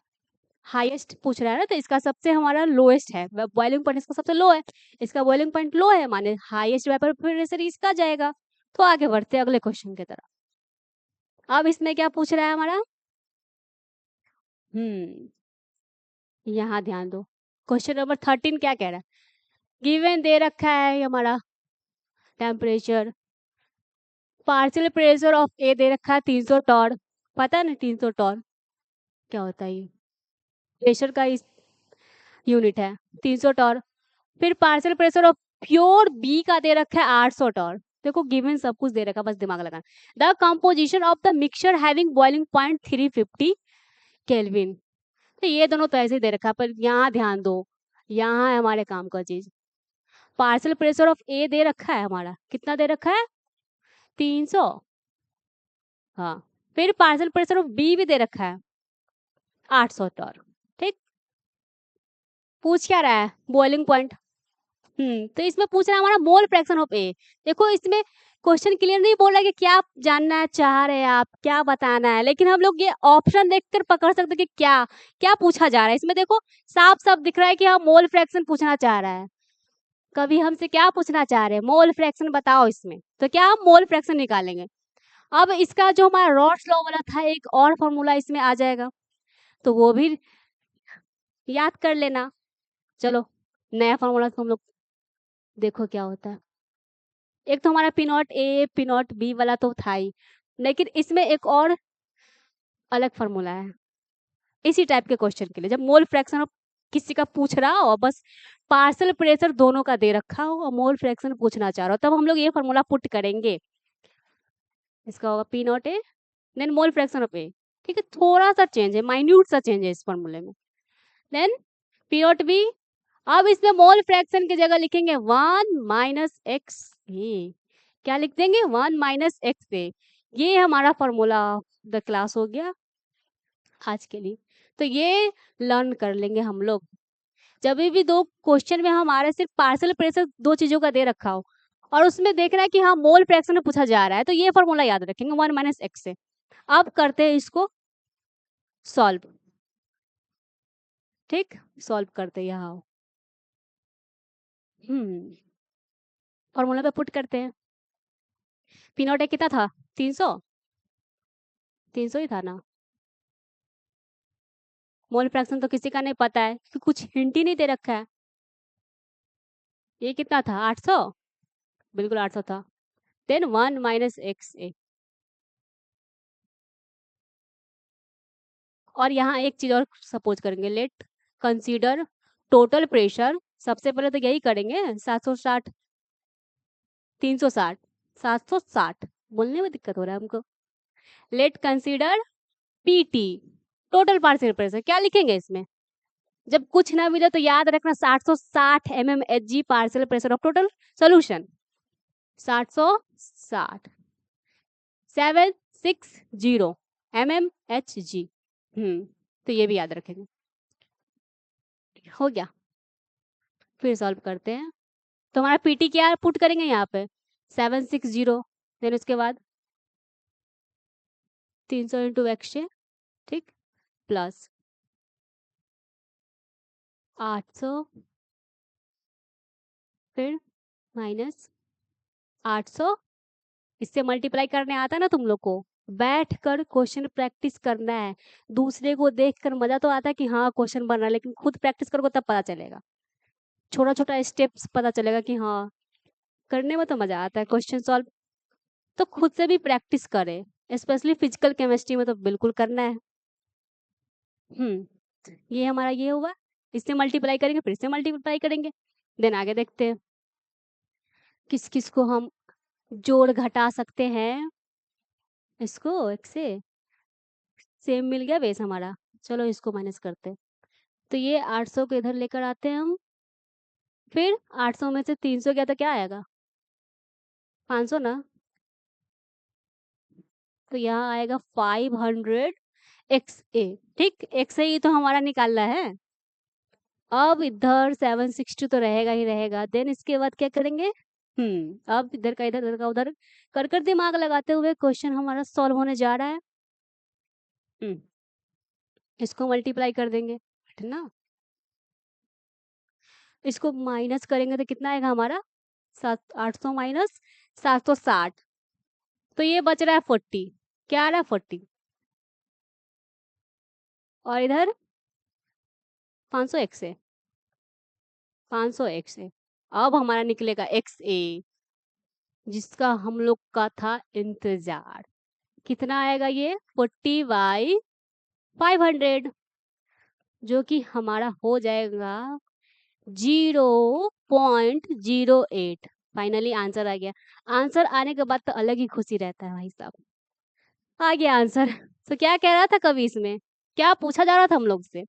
हाईएस्ट पूछ रहा है ना, तो इसका सबसे हमारा लोएस्ट है, बॉइलिंग पॉइंट इसका सबसे लो है, इसका बॉइलिंग पॉइंट लो है, माने हाईएस्ट वेपर प्रेशर इसका जाएगा। तो आगे बढ़ते हैं अगले क्वेश्चन की तरफ। अब इसमें क्या पूछ रहा है हमारा? यहाँ ध्यान दो, क्वेश्चन नंबर 13 क्या कह रहा है? गिवन दे रखा है हमारा टेम्परेचर, पार्शियल प्रेशर ऑफ ए दे रखा है 300 टॉर। पता है ना 300 टॉर क्या होता है? ये प्रेशर का इस यूनिट है 300 टॉर। फिर partial pressure of pure B का दे रखा है 800 टॉर। देखो गिवन सब कुछ दे रखा, बस दिमाग लगाना। The composition of the mixture having boiling point 350 kelvin. तो ये दोनों तो ऐसे ही दे रखा, पर यहाँ ध्यान दो, यहाँ है हमारे काम का चीज। पार्शियल प्रेशर ऑफ ए दे रखा है हमारा, कितना दे रखा है? 300। हाँ, फिर पार्शियल प्रेशर ऑफ बी भी दे रखा है 800 टॉर। ठीक, पूछ क्या रहा है? Boiling point. तो इसमें पूछ रहा है हमारा मोल फ्रैक्शन ऑफ ए। देखो इसमें क्वेश्चन क्लियर नहीं बोल रहा है कि क्या जानना चाह रहे हैं आप, क्या बताना है, लेकिन हम लोग ये ऑप्शन देखकर पकड़ सकते हैं कि क्या क्या पूछा जा रहा है। इसमें देखो साफ साफ दिख रहा है कि हम मोल फ्रैक्शन पूछना चाह रहा है। कभी हमसे क्या पूछना चाह रहे हैं? मोल फ्रैक्शन बताओ इसमें, तो क्या हम मोल फ्रैक्शन निकालेंगे। अब इसका जो हमारा रॉल्स लॉ वाला था एक और फॉर्मूला इसमें आ जाएगा, तो वो भी याद कर लेना। चलो नया फॉर्मूला तो हम लोग देखो क्या होता है। एक तो हमारा P naught A P naught B वाला तो था ही, लेकिन इसमें एक और अलग फॉर्मूला है इसी टाइप के क्वेश्चन के लिए। जब मोल फ्रैक्शन किसी का पूछ रहा हो, बस पार्शियल प्रेशर दोनों का दे रखा हो और मोल फ्रैक्शन पूछना चाह रहा हो, तब हम लोग ये फॉर्मूला पुट करेंगे। इसका होगा P naught A then mole fraction of A. ठीक है, थोड़ा सा चेंज है, माइन्यूट सा चेंज है इस फॉर्मूले में। देन पी नॉट बी, अब इसमें मोल फ्रैक्शन की जगह लिखेंगे 1 माइनस एक्स ए। क्या लिख देंगे? 1 माइनस एक्स ए। ये हमारा फॉर्मूला द क्लास हो गया आज के लिए। तो ये लर्न कर लेंगे हम लोग। जब भी दो क्वेश्चन में हमारे सिर्फ पार्शियल प्रेशर दो चीजों का दे रखा हो और उसमें देख रहा है कि हाँ मोल फ्रैक्शन में पूछा जा रहा है, तो ये फॉर्मूला याद रखेंगे 1 माइनस एक्स से। अब करते हैं इसको सॉल्व। ठीक, सॉल्व करते हैं यहाँ। फॉर्मूला पे पुट करते हैं। पी नॉट ए कितना था? 300। 300 ही था ना। मोल फ्रैक्शन तो किसी का नहीं पता है क्योंकि कुछ हिंट ही नहीं दे रखा है। ये कितना था? 800। बिल्कुल 800 था। देन 1 माइनस एक्स ए। और यहाँ एक चीज और सपोज करेंगे, लेट कंसीडर टोटल प्रेशर। सबसे पहले तो यही करेंगे 760 360 760 बोलने में दिक्कत हो रहा है हमको। Late consider PT total partial pressure. क्या लिखेंगे इसमें? जब कुछ ना मिले तो याद रखना 760 mmHg partial pressure of total solution. 760 7 760 mmHg। तो ये भी याद रखेंगे। हो गया, फिर सॉल्व करते हैं। तो हमारा पीटी क्या पुट करेंगे यहाँ पे 760, देन उसके बाद 300 इंटू एक्स, ठीक, प्लस 800, फिर माइनस 800। इससे मल्टीप्लाई करने आता है ना तुम लोग को, बैठ कर क्वेश्चन प्रैक्टिस करना है। दूसरे को देखकर मजा तो आता है कि हाँ क्वेश्चन बन रहा है, लेकिन खुद प्रैक्टिस करोगे तब पता चलेगा, छोटा छोटा स्टेप्स पता चलेगा कि हाँ करने में तो मजा आता है क्वेश्चन सॉल्व। तो खुद से भी प्रैक्टिस करें, स्पेशली फिजिकल केमिस्ट्री में तो बिल्कुल करना है। ये हमारा ये हुआ, इससे मल्टीप्लाई करेंगे, फिर से मल्टीप्लाई करेंगे, देन आगे देखते हैं किस किस को हम जोड़ घटा सकते हैं। इसको एक से सेम मिल गया बेस हमारा, चलो इसको माइनस करते हैं। तो ये 800 को इधर लेकर आते हैं हम, फिर 800 में से 300 गया तो क्या आएगा 500 ना, तो यहाँ आएगा 500 XA, ठीक, XA ही तो हमारा निकालना है। अब इधर 760 तो रहेगा ही रहेगा, देन इसके बाद क्या करेंगे, अब इधर का इधर, इधर का उधर कर कर दिमाग लगाते हुए क्वेश्चन हमारा सॉल्व होने जा रहा है। इसको मल्टीप्लाई कर देंगे, ठीक ना, इसको माइनस करेंगे तो कितना आएगा हमारा 800 माइनस 760, तो ये बच रहा है 40, क्या आ रहा है 40, और इधर 500 XA, 500 XA। अब हमारा निकलेगा XA, जिसका हम लोग का था इंतजार। कितना आएगा ये 40/500, जो कि हमारा हो जाएगा 0.08। फाइनली आंसर आ गया। आंसर आने के बाद तो अलग ही खुशी रहता है भाई साहब, आ गया आंसर। तो क्या कह रहा था कभी, इसमें क्या पूछा जा रहा था हम लोग से,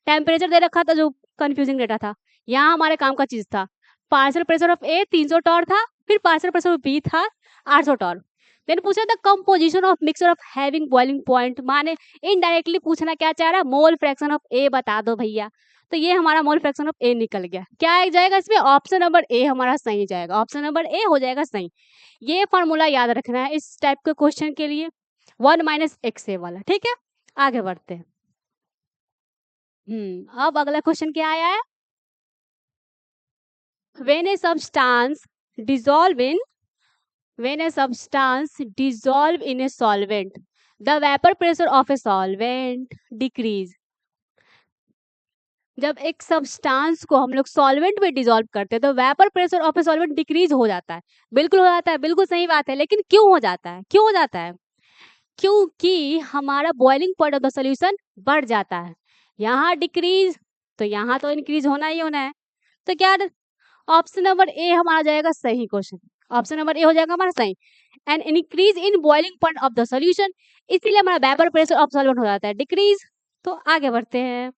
टेम्परेचर दे रखा था जो कंफ्यूजिंग डेटा था, यहाँ हमारे काम का चीज था। Partial pressure of A 300 torr था, फिर पार्शियल प्रेशर ऑफ बी था 800 टॉर। देन पूछा था composition of mixture of having boiling point, माने इनडायरेक्टली पूछना क्या चाह रहा है, मोल फ्रैक्शन ऑफ ए बता दो भैया। तो ये हमारा मोल फ्रैक्शन ऑफ ए निकल गया, क्या आ जाएगा इसमें, ऑप्शन नंबर ए हमारा सही जाएगा, ऑप्शन नंबर ए हो जाएगा सही। ये फॉर्मूला याद रखना है इस टाइप के क्वेश्चन के लिए, 1 - XA वाला, ठीक है। आगे बढ़ते हैं। अब अगला क्वेश्चन क्या आया है, when a substance dissolve in a solvent, the vapor pressure of a solvent decrease। जब एक सब्सटेंस को हम लोग सॉल्वेंट में डिसॉल्व करते हैं तो vapour pressure of a solvent decrease हो जाता है। बिल्कुल हो जाता है, बिल्कुल सही बात है, लेकिन क्यों हो जाता है, क्यों हो जाता है, क्योंकि हमारा boiling point of the solution बढ़ जाता है। यहाँ डिक्रीज, तो यहाँ तो इंक्रीज होना ही होना है। तो क्या ऑप्शन नंबर ए हमारा जाएगा सही क्वेश्चन, ऑप्शन नंबर ए हो जाएगा हमारा सही। And increase in boiling point of the solution, इसीलिए हमारा वेपर प्रेशर ऑफ सॉल्वेंट हो जाता है डिक्रीज। तो आगे बढ़ते हैं,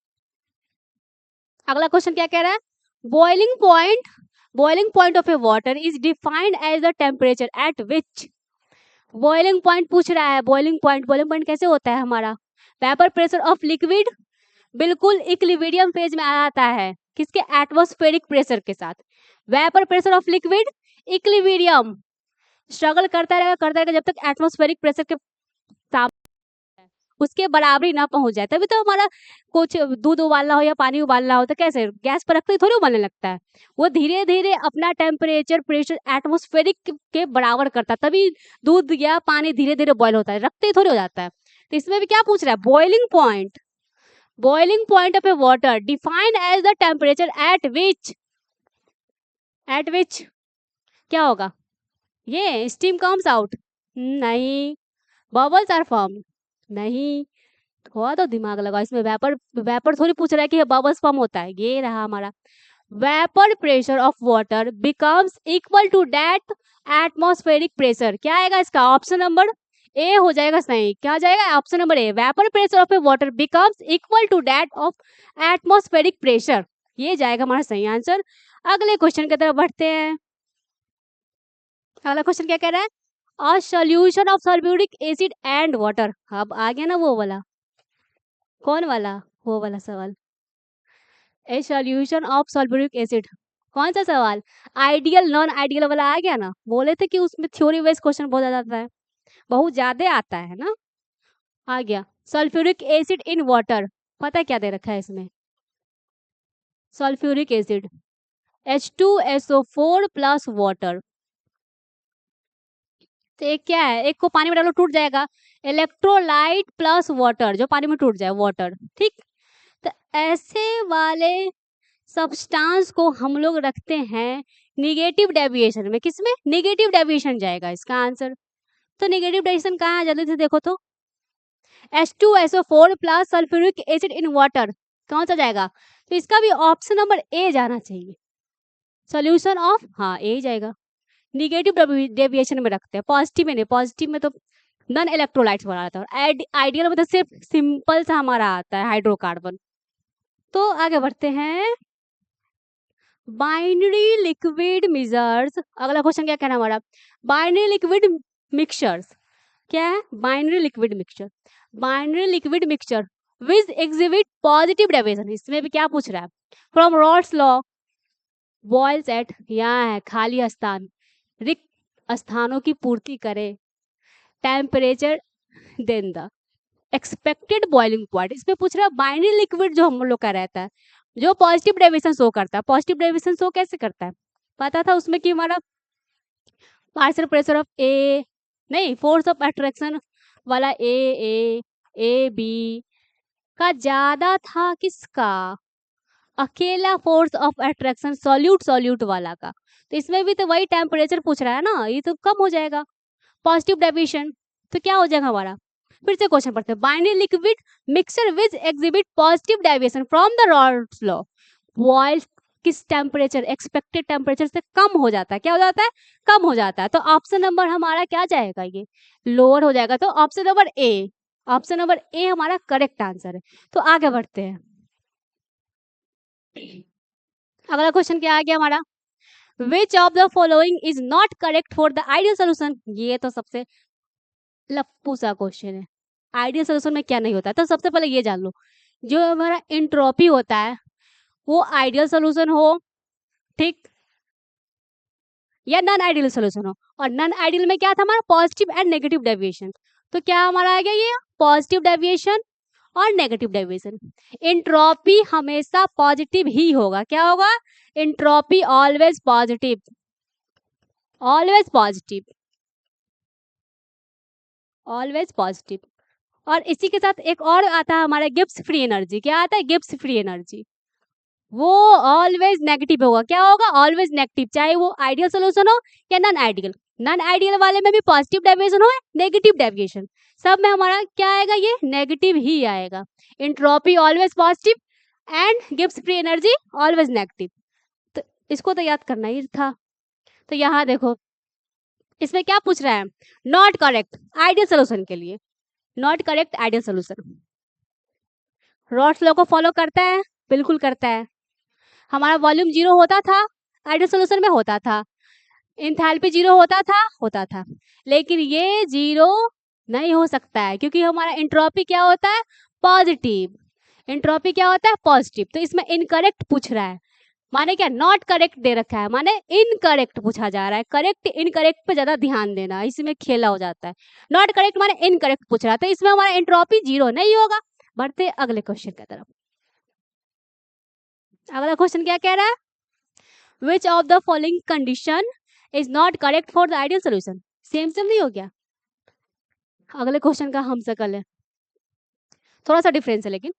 अगला क्वेश्चन क्या कह रहा है, boiling point of a water is defined as the temperature at which. Boiling point पूछ रहा है, बॉइलिंग पॉइंट कैसे होता है हमारा, वेपर प्रेशर ऑफ लिक्विड बिल्कुल इक्विलिब्रियम फेज में आ जाता है, किसके, एटमॉस्फेरिक प्रेशर के साथ। Vapour pressure of liquid equilibrium struggle करता रहेगा जब तक एटमॉस्फेरिक प्रेशर के उसके बराबरी ना पहुंच जाए, तभी तो हमारा कुछ दूध उबालना हो या पानी उबालना हो तो कैसे गैस पर रखते ही थोड़ी उबालने लगता है, वो धीरे धीरे अपना टेम्परेचर प्रेशर एटमॉस्फेरिक के बराबर करता है, तभी दूध या पानी धीरे धीरे बॉयल होता है, रखते ही थोड़ी हो जाता है। तो इसमें भी क्या पूछ रहा है, boiling point of a water defined as the temperature at which क्या होगा, ये स्टीम कम्स आउट, नहीं, बबल्स आर फॉर्म, नहीं, थोड़ा तो दिमाग लगाओ, इसमें वेपर थोड़ी पूछ रहा है कि बबल्स फॉर्म होता है, ये रहा हमारा, vapour pressure of water becomes equal to that atmospheric pressure, क्या आएगा इसका, ऑप्शन नंबर ए हो जाएगा सही, क्या जाएगा option number A, vapour pressure of a water becomes equal to that of atmospheric pressure, ये जाएगा हमारा सही आंसर। अगले क्वेश्चन की तरफ बढ़ते हैं, अगला क्वेश्चन क्या कह रहा है, a solution of sulphuric acid and water. अब आ गया ना वो वाला, कौन वाला, वो वाला सवाल, ए सॉल्यूशन ऑफ सल्फ्यूरिक एसिड। कौन सा सवाल, आइडियल नॉन आइडियल वाला आ गया ना। बोले थे कि उसमें थ्योरी वाइज क्वेश्चन बहुत ज्यादा आता है, बहुत ज्यादा आता है ना। आ गया सल्फ्यूरिक एसिड इन वाटर, पता है क्या दे रखा है इसमें, sulphuric acid H2SO4 plus water. तो एक क्या है, एक को पानी में डालो टूट जाएगा, इलेक्ट्रोलाइट प्लस वाटर, जो पानी में टूट जाए वाटर, ठीक। तो ऐसे वाले सब्सटेंस को हम लोग रखते हैं निगेटिव डेविएशन में। किसमें, निगेटिव डेविएशन जाएगा इसका आंसर। तो निगेटिव डेविएशन कहाँ है, जल्दी से देखो तो, H2SO4 plus sulphuric acid in water, कौन सा जाएगा। तो इसका भी ऑप्शन नंबर ए जाना चाहिए, सॉल्यूशन ऑफ, हाँ ए जाएगा। निगेटिव डेविएशन में रखते हैं, पॉजिटिव में नहीं, पॉजिटिव में तो नॉन इलेक्ट्रोलाइट्स बना आता है, आइडियल में तो सिर्फ सिंपल सा हमारा आता है हाइड्रोकार्बन। तो आगे बढ़ते हैं, बाइनरी लिक्विड मिक्सचर्स। अगला क्वेश्चन क्या कहना हमारा, बाइनरी लिक्विड मिक्सचर्स, क्या है, binary liquid mixture, binary liquid mixture which exhibit positive deviation. इसमें भी क्या पूछ रहा है, from Raoult's law boils at, यहाँ है खाली स्थान, रिक्त स्थानों की पूर्ति करे, temperature than the expected boiling point. इसमें पूछ रहा है बाइनरी लिक्विड जो हम लोग का रहता है, जो पॉजिटिव डेविएशन शो करता है। पॉजिटिव डेविएशन शो कैसे करता है, पता था उसमें कि हमारा पार्शियल प्रेशर ऑफ ए, नहीं फोर्स ऑफ अट्रैक्शन वाला ए बी का ज्यादा था किसका, अकेला फोर्स ऑफ अट्रैक्शन सॉल्यूट वाला का। तो इसमें भी तो वही टेम्परेचर पूछ रहा है ना, ये तो कम हो जाएगा पॉजिटिव डेविएशन। तो क्या हो जाएगा हमारा, फिर से क्वेश्चन पढ़ते हैं, binary liquid mixture which exhibit positive deviation from the Raoult's law boil किस टेम्परेचर, एक्सपेक्टेड टेम्परेचर से कम हो जाता है, क्या हो जाता है, कम हो जाता है। तो ऑप्शन नंबर हमारा क्या जाएगा, ये लोअर हो जाएगा। तो ऑप्शन नंबर ए, ऑप्शन नंबर ए हमारा करेक्ट आंसर है। तो आगे बढ़ते हैं, अगला क्वेश्चन क्या आ गया हमारा, विच of the following is not correct for the ideal solution. ये तो सबसे लप्पू सा क्वेश्चन है, आइडियल सोल्यूशन में क्या नहीं होता है। तो सबसे पहले ये जान लो, जो हमारा एंट्रोपी होता है वो आइडियल सोल्यूशन हो, ठीक, या नॉन आइडियल सोल्यूशन हो। और नॉन आइडियल में क्या था हमारा, पॉजिटिव एंड नेगेटिव डेविएशन। तो क्या हमारा आ गया ये पॉजिटिव डेविएशन और नेगेटिव डेविएशन। एंट्रोपी हमेशा पॉजिटिव ही होगा, क्या होगा, entropy always positive, always positive, always positive. और इसी के साथ एक और आता है हमारा गिब्स फ्री एनर्जी। क्या आता है, गिब्स फ्री एनर्जी, वो ऑलवेज नेगेटिव होगा, क्या होगा, ऑलवेज नेगेटिव, चाहे वो आइडियल सोल्यूशन हो या नॉन आइडियल। नॉन आइडियल वाले में भी पॉजिटिव डेविएशन हो, नेगेटिव डेविएशन, सब में हमारा क्या आएगा, ये नेगेटिव ही आएगा। Entropy always positive and Gibbs free energy always negative. तो इसको तो याद करना ही था। तो यहाँ देखो इसमें क्या पूछ रहा है, नॉट करेक्ट आइडियल सोल्यूशन के लिए, not correct ideal solution. Raoult's law को फॉलो करता है, बिल्कुल करता है। हमारा वॉल्यूम जीरो होता था, आइडियल सोल्यूशन में होता था, एंथैल्पी जीरो होता था, लेकिन ये जीरो नहीं हो सकता है क्योंकि हमारा एंट्रोपी क्या होता है, पॉजिटिव, एंट्रोपी क्या होता है, पॉजिटिव। तो इसमें इनकरेक्ट पूछ रहा है, माने क्या, नॉट करेक्ट दे रखा है, माने इनकरेक्ट पूछा जा रहा है। करेक्ट इनकरेक्ट पे ज्यादा ध्यान देना, इसमें खेला हो जाता है। नॉट करेक्ट माने इनकरेक्ट पूछ रहा है, तो इसमें हमारा एंट्रोपी जीरो नहीं होगा। बढ़ते अगले क्वेश्चन की तरफ, अगला क्वेश्चन क्या कह रहा है, विच of the following condition is not correct for the ideal solution. Same same नहीं हो गया, अगले क्वेश्चन का हम सकल है, थोड़ा सा डिफरेंस है लेकिन।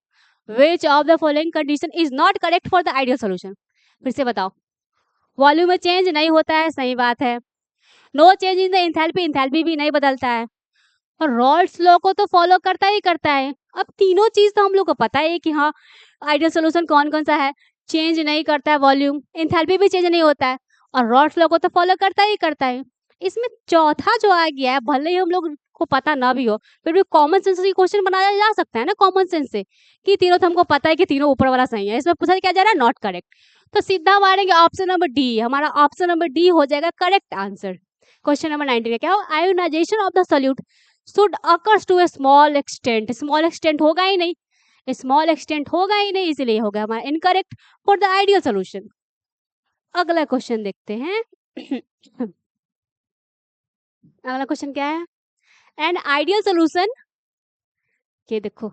विच of the following condition is not correct for the ideal solution, फिर से बताओ। वॉल्यूम में चेंज नहीं होता है, सही बात है। No change in the enthalpy, enthalpy भी नहीं बदलता है। और रॉल्स लॉ को तो फॉलो करता ही करता है। अब तीनों चीज तो हम लोग को पता है कि हाँ आइडियल सोल्यूशन कौन कौन सा है, चेंज नहीं करता है वॉल्यूम, एंथैल्पी भी चेंज नहीं होता है, और रॉल्स लॉ को तो फॉलो करता ही करता है। इसमें चौथा जो आ गया है, भले ही हम लोग को पता ना भी हो, फिर भी कॉमन सेंस से क्वेश्चन बनाया जा सकता है ना, कॉमन सेंस से, कि तीनों तो हमको पता है कि तीनों ऊपर वाला सही है। इसमें पूछा क्या जा रहा है, नॉट करेक्ट। तो सीधा मारेंगे ऑप्शन नंबर डी, हमारा ऑप्शन नंबर डी हो जाएगा करेक्ट आंसर। क्वेश्चन नंबर 19 का क्या हो, ionization of the solute should occurs to a small extent, small extent होगा ही नहीं, स्मॉल एक्सटेंट होगा ही नहीं, इसलिए होगा हमारा incorrect for the ideal solution. अगला क्वेश्चन देखते हैं। अगला क्वेश्चन क्या है, एन आइडियल सोल्यूशन, ये देखो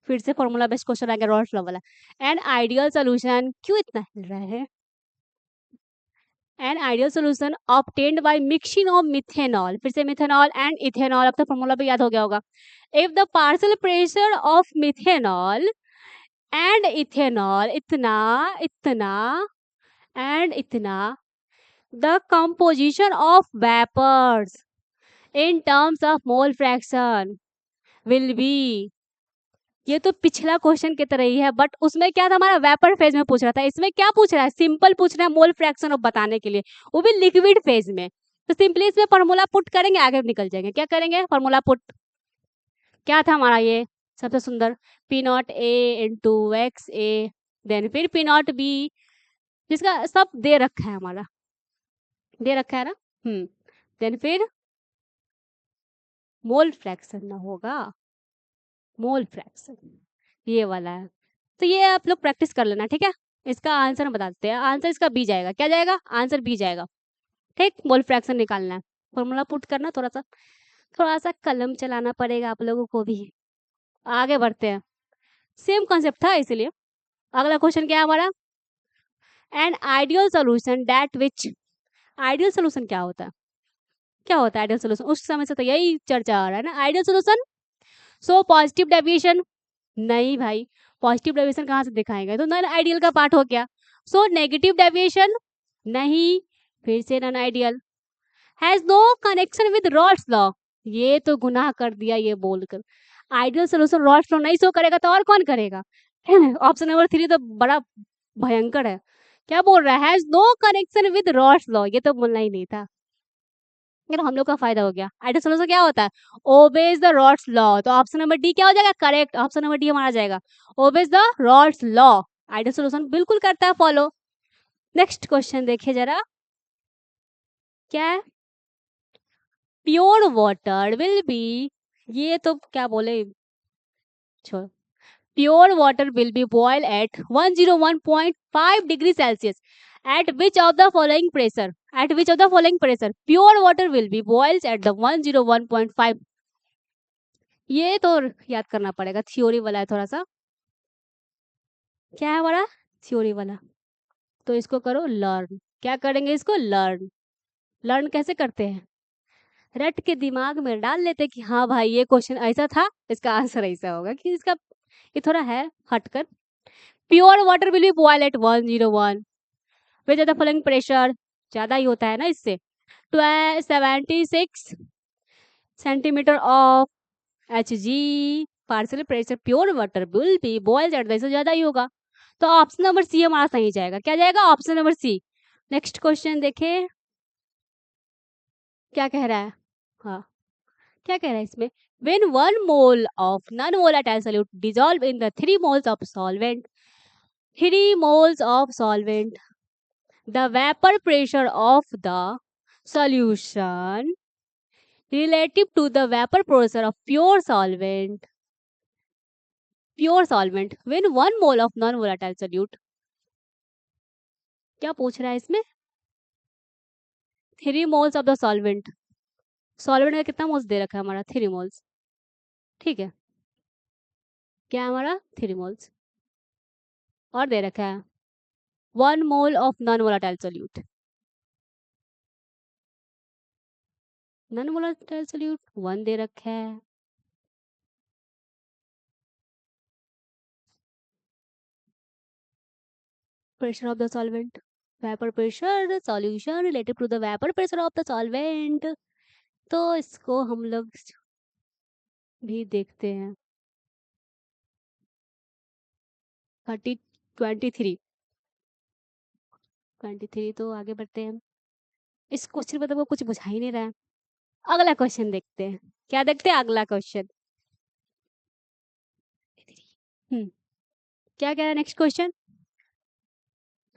फिर से फॉर्मूला बेस्ड क्वेश्चन आ गया, रॉल्स लॉ वाला। एन आइडियल सोल्यूशन, क्यों इतना हिल रहा है, an ideal solution obtained by mixing of methanol, फिर से methanol and ethanol, अब तो फॉर्मूला भी याद हो गया होगा। if the partial pressure of methanol and ethanol इतना इतना and इतना, the composition of vapors in terms of mole fraction will be, ये तो पिछला क्वेश्चन की तरह ही है, बट उसमें क्या था, हमारा वेपर फेज में पूछ रहा था, इसमें क्या पूछ रहा है, सिंपल पूछ रहा है मोल फ्रैक्शन ऑफ बताने के लिए, वो भी लिक्विड फेज में। तो सिंपली इसमें फॉर्मूला पुट करेंगे, आगे निकल जाएंगे। क्या करेंगे, फॉर्मूला पुट क्या था हमारा, ये सबसे सुंदर, P naught A into X A, then फिर पी नॉट बी, जिसका सब दे रखा है, हमारा दे रखा है ना, देन फिर मोल फ्रैक्शन ना होगा, मोल फ्रैक्शन ये वाला है। तो ये आप लोग प्रैक्टिस कर लेना, ठीक है। इसका आंसर हम बता देते हैं, आंसर इसका बी जाएगा, क्या जाएगा, आंसर बी जाएगा, ठीक। मोल फ्रैक्शन निकालना है, फॉर्मूला पुट करना, थोड़ा सा कलम चलाना पड़ेगा आप लोगों को भी। आगे बढ़ते हैं, सेम कॉन्सेप्ट था इसीलिए। अगला क्वेश्चन क्या है हमारा, an ideal solution that which, ideal solution क्या होता है, क्या होता है आइडियल सोल्यूशन, उस समय से तो यही चर्चा आ रहा है ना, ideal solution. So positive deviation, नहीं भाई, पॉजिटिव डेविएशन कहाँ से दिखाएंगे, तो नॉन आइडियल का पार्ट हो गया। सो नेगेटिव डेविएशन, नहीं, फिर से non ideal. Has no connection with Raoult's law, ये तो गुनाह कर दिया ये बोलकर, आइडियल सोल्यूशन रॉल्स लॉ नहीं शो करेगा तो और कौन करेगा। ऑप्शन नंबर 3 तो बड़ा भयंकर है, क्या बोल रहा है, has no connection with Raoult's law, ये तो बोलना ही नहीं था, लेकिन हम लोग का फायदा हो गया। आइडियल सोल्यूशन क्या होता है, ओबेज द रॉल्स लॉ, तो ऑप्शन नंबर डी क्या हो जाएगा, करेक्ट, ऑप्शन नंबर डी हमारा जाएगा, obeys the Raoult's law, ideal solution बिल्कुल करता है फॉलो। नेक्स्ट क्वेश्चन देखिए जरा, क्या है, प्योर वाटर विल बी, ये तो क्या बोले, छोड़, pure water will be boil at 101.5 degree Celsius at which of the following pressure, at which of the following pressure pure water will be boiled at the 101.5, ये तो याद करना पड़ेगा, थ्योरी वाला है थोड़ा सा, क्या है हमारा थ्योरी वाला, तो इसको करो लर्न, क्या करेंगे इसको, लर्न, लर्न कैसे करते हैं, रट के दिमाग में डाल लेते कि हाँ भाई ये क्वेश्चन ऐसा था, इसका आंसर ऐसा होगा, कि इसका ये थोड़ा है हटकर। Pure water will be boil at 101 with the following pressure, ज्यादा ही होता है ना इससे, 76 centimetre of Hg partial pressure, pure water will be boiled at, इससे ज्यादा ही होगा, तो ऑप्शन नंबर सी हमारा सही जाएगा, क्या जाएगा, option number C. Next question देखे क्या कह रहा है, हाँ क्या कह रहा है इसमें, when 1 mole of non-volatile solute dissolve in the 3 moles of solvent, 3 moles of solvent, the vapor pressure of the solution relative to the vapor pressure of pure solvent when 1 mole of non-volatile solute, क्या पूछ रहा है इसमें, 3 moles of the solvent, solvent का कितना moles दे रखा है हमारा, 3 मोल्स, ठीक है, क्या है हमारा 3 मोल्स, और दे रखा है 1 mole of non volatile solute, non volatile solute 1 दे रखा है, pressure of the solvent, vapor pressure solution related to the vapor pressure of the solvent, तो इसको हम लोग भी देखते हैं 23 तो आगे बढ़ते हैं, इस क्वेश्चन में तो वो कुछ बुझा ही नहीं रहा है। अगला क्वेश्चन देखते हैं, क्या देखते हैं अगला क्वेश्चन, क्या कह रहा है next question,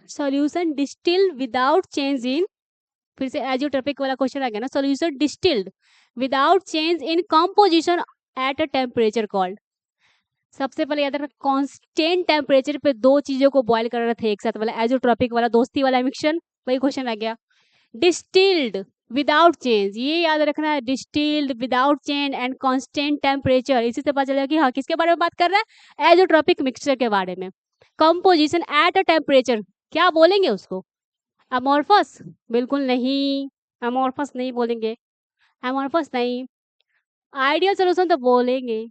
solution distil without change in फिर से एजियोट्रॉपिक वाला क्वेश्चन आ गया ना, solution distilled without change in composition at a temperature called. सबसे पहले याद रखना, कांस्टेंट टेम्परेचर पे दो चीजों को बॉयल कर रहे थे एक साथ वाला, एजियोट्रॉपिक वाला दोस्ती वाला मिक्सचर, वही क्वेश्चन आ गया। डिस्टिल्ड विदाउट चेंज, ये याद रखना है, distilled without change and constant temperature, इसी से पता चलेगा कि हाँ किसके बारे में बात कर रहा है, एजियोट्रॉपिक मिक्सचर के बारे में। कंपोजिशन एट अ टेम्परेचर, क्या बोलेंगे उसको, अमोर्फस, बिल्कुल नहीं, अमोर्फस नहीं बोलेंगे, अमोर्फस नहीं। आइडियल सोल्यूशन तो बोलेंगे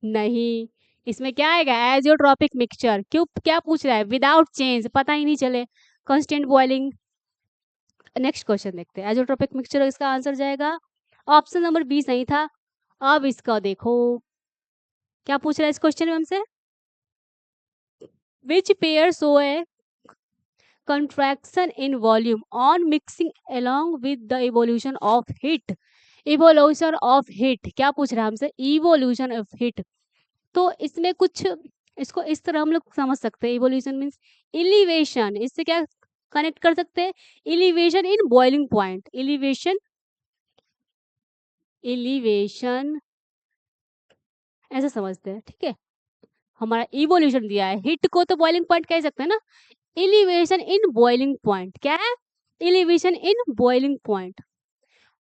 नहीं, इसमें क्या आएगा, एजियोट्रॉपिक मिक्सचर। क्यों, क्या पूछ रहा है, विदाउट चेंज, पता ही नहीं चले, कांस्टेंट बॉइलिंग। नेक्स्ट क्वेश्चन देखते हैं, एजियोट्रॉपिक मिक्सचर, इसका आंसर जाएगा ऑप्शन नंबर 20 नहीं था। अब इसका देखो क्या पूछ रहा है इस क्वेश्चन में हमसे, which pair show A contraction in volume on mixing along with the evolution of heat, evolution of heat, क्या पूछ रहा है हमसे, evolution of heat। तो इसमें कुछ, इसको इस तरह हम लोग समझ सकते हैं, evolution मीन्स elevation, इससे क्या कनेक्ट कर सकते हैं, elevation in boiling point, elevation, elevation ऐसे समझते हैं, ठीक है। हमारा इवोल्यूशन दिया है, हिट को तो बॉइलिंग पॉइंट कह सकते हैं ना, एलिवेशन इन बॉइलिंग पॉइंट, क्या है, elevation in boiling point,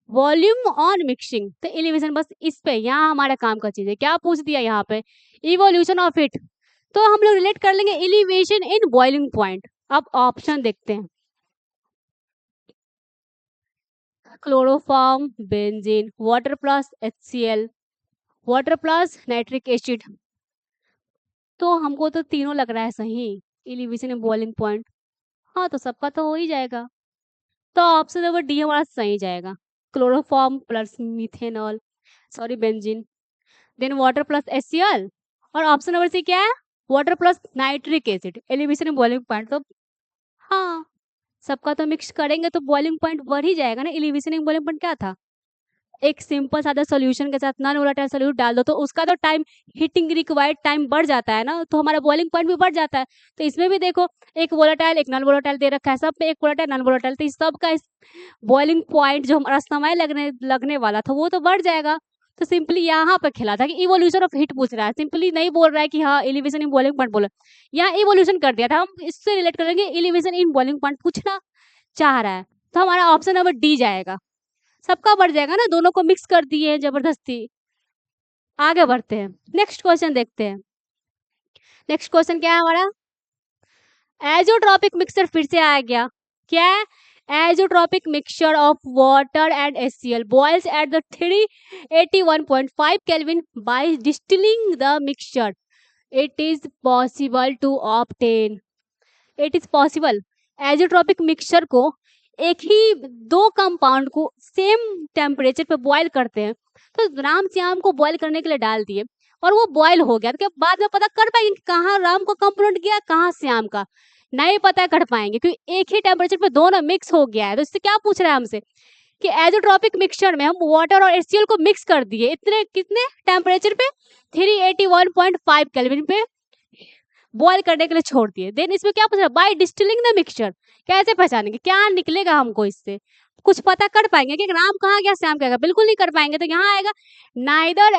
volume on mixing, तो एलिवेशन बस इस पे, यहाँ हमारा काम का चीज है, क्या पूछ दिया यहाँ पे, इवोल्यूशन ऑफ हिट, तो हम लोग रिलेट कर लेंगे एलिवेशन इन बॉइलिंग पॉइंट। अब ऑप्शन देखते हैं, chloroform, benzene, water plus HCl, water plus nitric acid, तो हमको तो तीनों लग रहा है सही, एलिवेशन इन बॉइलिंग पॉइंट, हाँ तो सबका तो हो ही जाएगा, तो ऑप्शन नंबर डी हमारा सही जाएगा, chloroform plus methanol, sorry benzene, then water plus HCl, और ऑप्शन नंबर सी क्या है, water plus nitric acid, elevation in boiling point, तो हाँ सबका तो मिक्स करेंगे तो बॉइलिंग पॉइंट बढ़ ही जाएगा ना, एलिवेशन इन बॉइलिंग पॉइंट क्या था, एक सिंपल सादा सॉल्यूशन के साथ नॉन वोलेटाइल सॉल्यूट डाल दो तो उसका तो टाइम, हीटिंग रिक्वायर्ड टाइम बढ़ जाता है ना, तो हमारा बॉइलिंग पॉइंट भी बढ़ जाता है। तो इसमें भी देखो, एक वोलेटाइल एक नॉन वोलेटाइल दे रखा है, सब पे एक वोलेटाइल नॉन वोलेटाइल, तो इस सब का बॉइलिंग पॉइंट जो हमारा समय लगने वाला था वो तो बढ़ जाएगा। तो सिंपली यहाँ पे खेला था कि इवोल्यूशन ऑफ हीट पूछ रहा है, सिंपली नहीं बोल रहा है कि हाँ एलिवेशन इन बॉइलिंग पॉइंट बोलो, यहाँ इवोल्यूशन कर दिया था, हम इससे रिलेट करेंगे, एलिवेशन इन बॉइलिंग पॉइंट पूछना चाह रहा है, तो हमारा ऑप्शन नंबर डी जाएगा, सबका बढ़ जाएगा ना, दोनों को मिक्स कर दिए जबरदस्ती। आगे बढ़ते हैं, नेक्स्ट क्वेश्चन देखते हैं, नेक्स्ट क्वेश्चन क्या है हमारा, एजोट्रॉपिक मिक्सचर फिर से आ गया, क्या है, azeotropic mixture of water and HCl boils at the 381.5 kelvin by distilling the mixture, it is possible to obtain, it is possible, azeotropic mixture को एक ही दो कंपाउंड को सेम टेम्परेचर पे बॉईल करते हैं, तो राम श्याम को बॉईल करने के लिए डाल दिए और वो बॉईल हो गया, तो क्या बाद में पता कर पाएंगे कि कहाँ राम का कंपोनेंट गया कहाँ श्याम का, नहीं पता कर पाएंगे क्योंकि एक ही टेम्परेचर पे दोनों मिक्स हो गया है। तो इससे क्या पूछ रहा है हमसे कि एजोट्रॉपिक मिक्सचर में हम वाटर और HCl को मिक्स कर दिए, इतने कितने टेम्परेचर पे, 381.5 केल्विन पे बॉईल करने के लिए छोड़ दिए, देन इसमें क्या पूछ रहा है, बाय डिस्टिलिंग द मिक्सचर, कैसे पहचानेंगे, क्या निकलेगा हमको इससे, कुछ पता कर पाएंगे कि राम कहाँ गया श्याम कहाँ गया, बिल्कुल नहीं कर पाएंगे। तो यहाँ आएगा नाइदर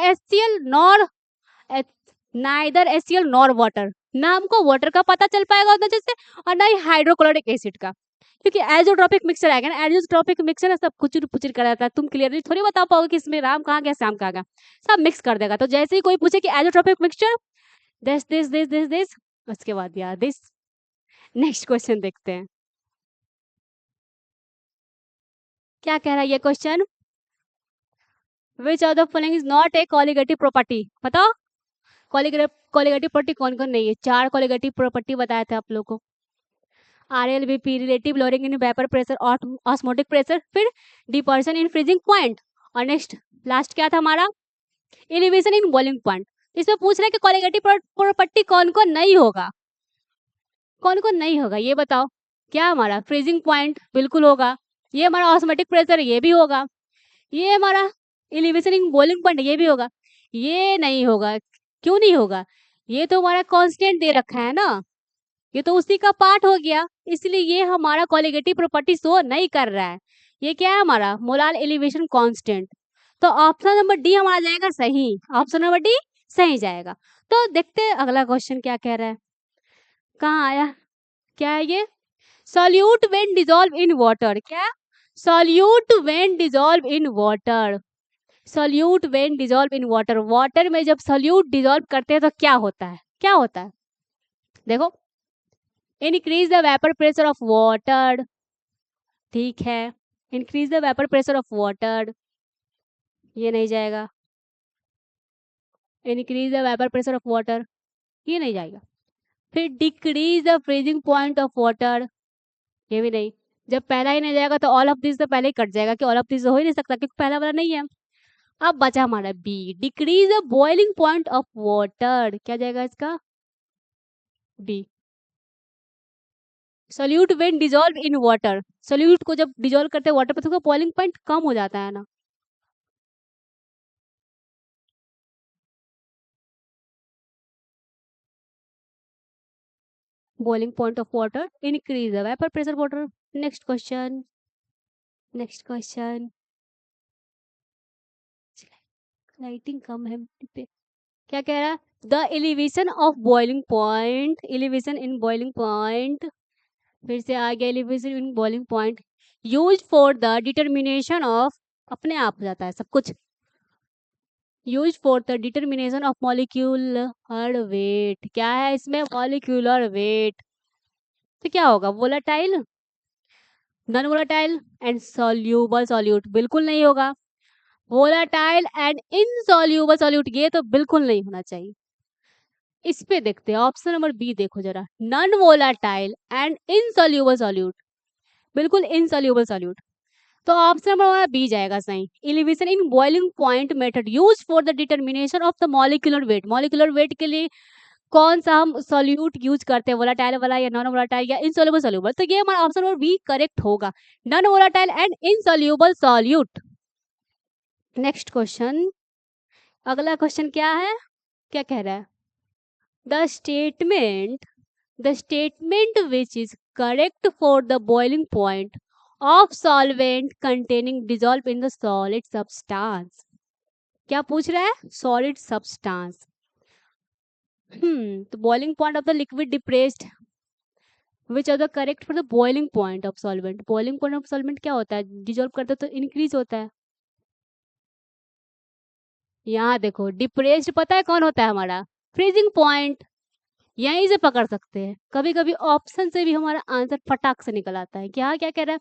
HCl नॉर वाटर, ना हमको वाटर का पता चल पाएगा उतना जैसे, और ना ही हाइड्रोक्लोरिक एसिड का, क्योंकि एजोट्रॉपिक मिक्सचर आएगा ना, एजोट्रॉपिक मिक्सचर सब कुचुर पुचुर कर देता है, तुम क्लियरली थोड़ी बता पाओगे कि इसमें राम कहाँ गया श्याम कहाँ गया, सब मिक्स कर देगा। तो जैसे ही कोई पूछे कि एजोट्रॉपिक मिक्सचर दिस, उसके बाद यार दिस। नेक्स्ट क्वेश्चन देखते हैं क्या कह रहा है ये question, which of the following is not a colligative property, बताओ कॉलिगेटिव प्रॉपर्टी कौन कौन नहीं है, 4 कॉलिगेटिव प्रॉपर्टी बताया था आप लोगों को, RLBP relative lowering in vapour pressure और ऑस्मोटिक प्रेशर, फिर डिपर्सन इन फ्रीजिंग पॉइंट, और नेक्स्ट लास्ट क्या था हमारा, एलिवेशन इन बॉइलिंग पॉइंट। इसमें पूछ रहे हैं कि कॉलिगेटिव प्रॉपर्टी कौन कौन नहीं होगा, कौन कौन नहीं होगा ये बताओ, क्या हमारा फ्रीजिंग पॉइंट बिल्कुल होगा, ये हमारा ऑस्मोटिक प्रेशर ये भी होगा, ये हमारा एलिवेशन इन बॉइलिंग पॉइंट ये भी होगा, ये नहीं होगा, क्यों नहीं होगा, ये तो हमारा कांस्टेंट दे रखा है ना, ये तो उसी का पार्ट हो गया, इसलिए ये हमारा कॉलिगेटिव प्रॉपर्टी शो नहीं कर रहा है, ये क्या है हमारा मोलार एलिवेशन कांस्टेंट। तो ऑप्शन नंबर डी हमारा जाएगा सही, ऑप्शन नंबर डी सही जाएगा। तो देखते हैं अगला क्वेश्चन क्या कह रहा है, कहाँ आया, क्या है ये, solute when dissolve in water, क्या, solute when dissolve in water, solute when dissolve in water, water में जब सॉल्यूट डिसॉल्व करते हैं तो क्या होता है, क्या होता है, देखो, increase the vapour pressure of water, ठीक है, increase the vapour pressure of water, ये नहीं जाएगा, increase the vapour pressure of water, ये नहीं जाएगा, फिर decrease the freezing point of water, ये भी नहीं, जब पहला ही नहीं जाएगा तो ऑल ऑफ दिस तो पहले ही कट जाएगा, कि ऑल ऑफ दिस हो ही नहीं सकता क्योंकि पहला वाला नहीं है। अब बचा हमारा B, decrease the boiling point of water, क्या जाएगा इसका, B, solute when dissolve in water, solute को जब डिसॉल्व करते हैं वाटर पे तो उसका बॉइलिंग पॉइंट कम हो जाता है ना, boiling point of water increase the vapor pressure water. Next question, next question, lighting कम है पे, क्या कह रहा है, the elevation of boiling point, elevation in boiling point, फिर से आ गया elevation in boiling point, use for the determination of, अपने आप हो जाता है सब कुछ, use for the determination of molecular weight, क्या है इसमें, मॉलिक्यूलर वेट, तो क्या होगा, volatile, non volatile and soluble solute, बिल्कुल नहीं होगा, वोलाटाइल एंड इनसॉल्यूबल सॉल्यूट, ये तो बिल्कुल नहीं होना चाहिए। इस पे देखते हैं ऑप्शन नंबर बी, देखो जरा, non volatile and insoluble solute, बिल्कुल इनसॉल्यूबल सॉल्यूट, तो ऑप्शन नंबर हमारा बी जाएगा सही, elevation in boiling point method use for the determination of the molecular weight, molecular weight के लिए कौन सा हम सॉल्यूट यूज करते हैं, वोलाटाइल वाला या नॉन वोलाटाइल या इनसॉल्युबल सॉल्यूबल, तो ये हमारा ऑप्शन नंबर बी करेक्ट होगा, non volatile and insoluble solute. Next question, अगला क्वेश्चन क्या है, क्या कह रहा है, the statement, the statement which is correct for the boiling point of solvent containing dissolve in the solid substance, क्या पूछ रहा है, सॉलिड सब्सटेंस, तो boiling point of the liquid depressed, which are the correct for the boiling point of solvent, boiling point of solvent क्या होता है, dissolve करता है तो इंक्रीज होता है, यहाँ देखो डिप्रेस्ड पता है कौन होता है हमारा, फ्रीजिंग पॉइंट, यहीं से पकड़ सकते हैं, कभी कभी ऑप्शन से भी हमारा आंसर फटाक से निकल आता है, क्या क्या कह रहा है,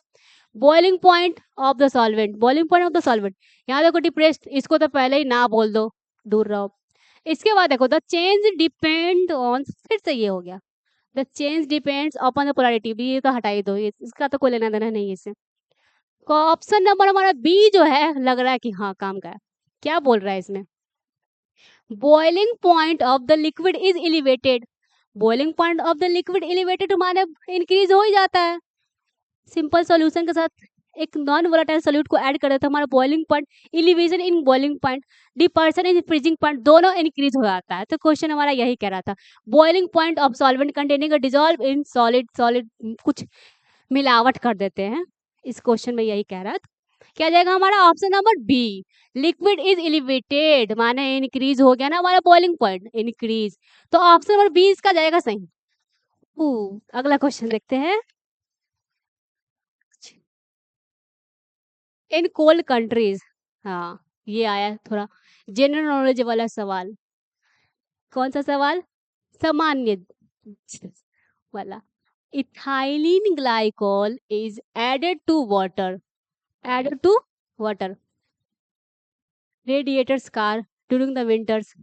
boiling point of the solvent, boiling point of the solvent, यहाँ देखो डिप्रेस्ड, इसको तो पहले ही ना बोल दो, दूर रहो, इसके बाद देखो द चेंज डिपेंड ऑन, फिर से ये हो गया, the change depends upon the polarity, भी ये तो हटा ही दो, ये इसका तो कोई लेना देना नहीं है इससे, तो ऑप्शन नंबर हमारा बी जो है लग रहा है कि हाँ काम का है, क्या बोल रहा है इसमें, boiling point of the liquid is elevated, boiling point of the liquid elevated हमारे इंक्रीज हो ही जाता है, सिंपल सॉल्यूशन के साथ एक नॉन वोलेटाइल सॉल्यूट को ऐड कर देते हमारा boiling point, elevation in boiling point, depression in freezing point, दोनों इंक्रीज हो जाता है, तो क्वेश्चन हमारा यही कह रहा था, boiling point of solvent containing dissolve in solid, solid कुछ मिलावट कर देते हैं, इस क्वेश्चन में यही कह रहा था, क्या जाएगा हमारा option number B, liquid is elevated, माने इंक्रीज हो गया ना हमारा बॉइलिंग पॉइंट, इंक्रीज, तो ऑप्शन नंबर बी इसका जाएगा सही। अगला क्वेश्चन देखते हैं, इन कोल्ड कंट्रीज, हाँ ये आया थोड़ा जनरल नॉलेज वाला सवाल, कौन सा सवाल, सामान्य वाला, ethylene glycol is added to water, added to water radiators car during the winters,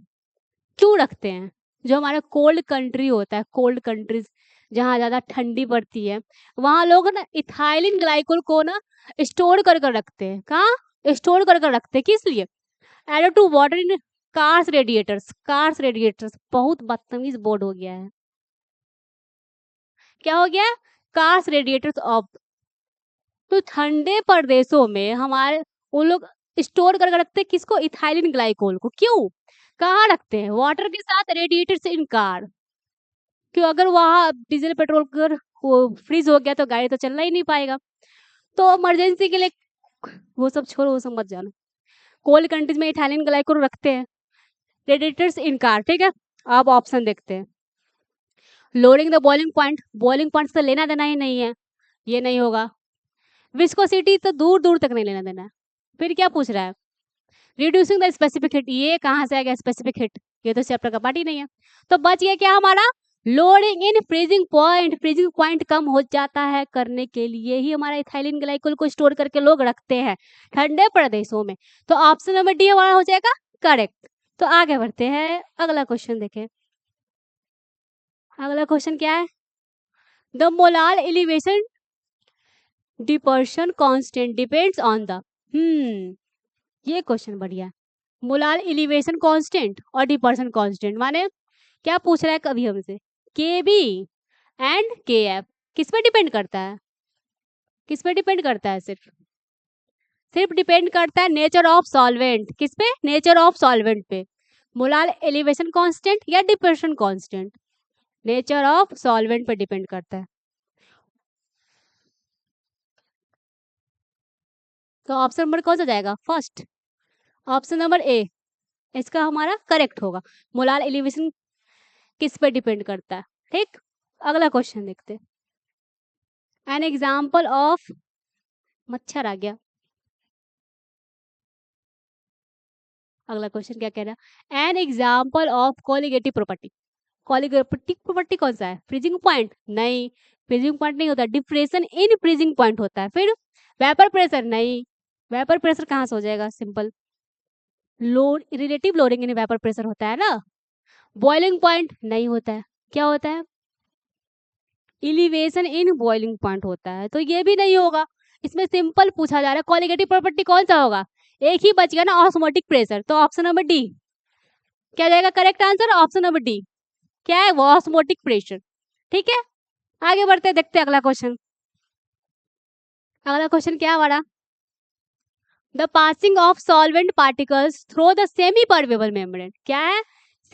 क्यों रखते हैं, जो हमारा कोल्ड कंट्री होता है, कोल्ड कंट्रीज जहाँ ज्यादा ठंडी पड़ती है, वहां लोग ना इथाइलिन ग्लाइकोल को ना स्टोर कर कर रखते हैं, कहाँ स्टोर कर कर रखते हैं, किस लिए, added to water in cars radiators, cars radiators, बहुत बदतमीज बोर्ड हो गया है, क्या हो गया, कार्स रेडिएटर्स ऑफ, तो ठंडे प्रदेशों में हमारे वो लोग स्टोर करके रखते हैं किसको, इथाइलिन ग्लाइकोल को, क्यों, कहाँ रखते हैं, वाटर के साथ, रेडिएटर से इन कार, क्यों, अगर वहाँ डीजल पेट्रोल अगर वो फ्रीज हो गया तो गाड़ी तो चलना ही नहीं पाएगा, तो इमरजेंसी के लिए वो सब छोड़ो, वो सब मत जानो। कोल्ड कंट्रीज में इथाइलिन ग्लाइकोल रखते हैं। रेडिएटर्स इनकार, ठीक है। अब ऑप्शन देखते हैं। लोअरिंग द बॉइलिंग पॉइंट से लेना देना ही नहीं है, ये नहीं होगा। विस्कोसिटी तो दूर दूर तक नहीं लेना देना है। फिर क्या पूछ रहा है? रिड्यूसिंग द स्पेसिफिक हीट, ये कहाँ से आ गया स्पेसिफिक हीट? ये तो चैप्टर का पार्ट ही नहीं है। तो बच गया क्या हमारा? लोडिंग इन फ्रीजिंग पॉइंट कम हो जाता है करने के लिए ही हमारा इथाइलिन ग्लाइकोल को स्टोर करके लोग रखते हैं ठंडे प्रदेशों में। तो ऑप्शन नंबर डी हमारा हो जाएगा करेक्ट। तो आगे बढ़ते हैं, अगला क्वेश्चन देखें। अगला क्वेश्चन क्या है? The molar elevation depression constant depends on the, ये क्वेश्चन बढ़िया है। मोलार एलिवेशन कांस्टेंट और डिपर्शन कांस्टेंट माने क्या पूछ रहा है कभी हमसे? के बी एंड के एफ किस पे डिपेंड करता है? किस पे डिपेंड करता है? सिर्फ डिपेंड करता है नेचर ऑफ सॉल्वेंट। किस पे? नेचर ऑफ सॉल्वेंट पे। मोलार एलिवेशन कांस्टेंट या depression constant? Nature of solvent पे डिपेंड करता है। तो ऑप्शन नंबर कौन सा जाएगा? फर्स्ट, ऑप्शन नंबर ए इसका हमारा करेक्ट होगा। मोलार एलिवेशन किस पे डिपेंड करता है? ठीक। अगला क्वेश्चन देखते हैं। एन एग्जाम्पल ऑफ, मच्छर आ गया। अगला क्वेश्चन क्या कह रहा है? An example of colligative property. Colligative property कौन सा है? Freezing point? नहीं, फ्रीजिंग पॉइंट नहीं होता, डिप्रेशन इन फ्रीजिंग पॉइंट होता है। फिर वेपर प्रेशर? नहीं, वेपर प्रेशर कहाँ से हो जाएगा? Simple, load relative loading in vapour pressure होता है ना। बॉइलिंग पॉइंट नहीं होता है, क्या होता है? इलिवेशन इन बॉइलिंग पॉइंट होता है, तो ये भी नहीं होगा। इसमें सिंपल पूछा जा रहा है कोलिगेटिव प्रॉपर्टी कौन सा होगा? एक ही बच गया ना, ऑस्मोटिक प्रेशर। तो ऑप्शन नंबर डी क्या जाएगा correct answer? Option number D क्या है? वो ऑस्मोटिक प्रेशर। ठीक है, आगे बढ़ते देखते हैं अगला क्वेश्चन। अगला क्वेश्चन क्या है हमारा? The passing of solvent particles through the semi permeable membrane. क्या है?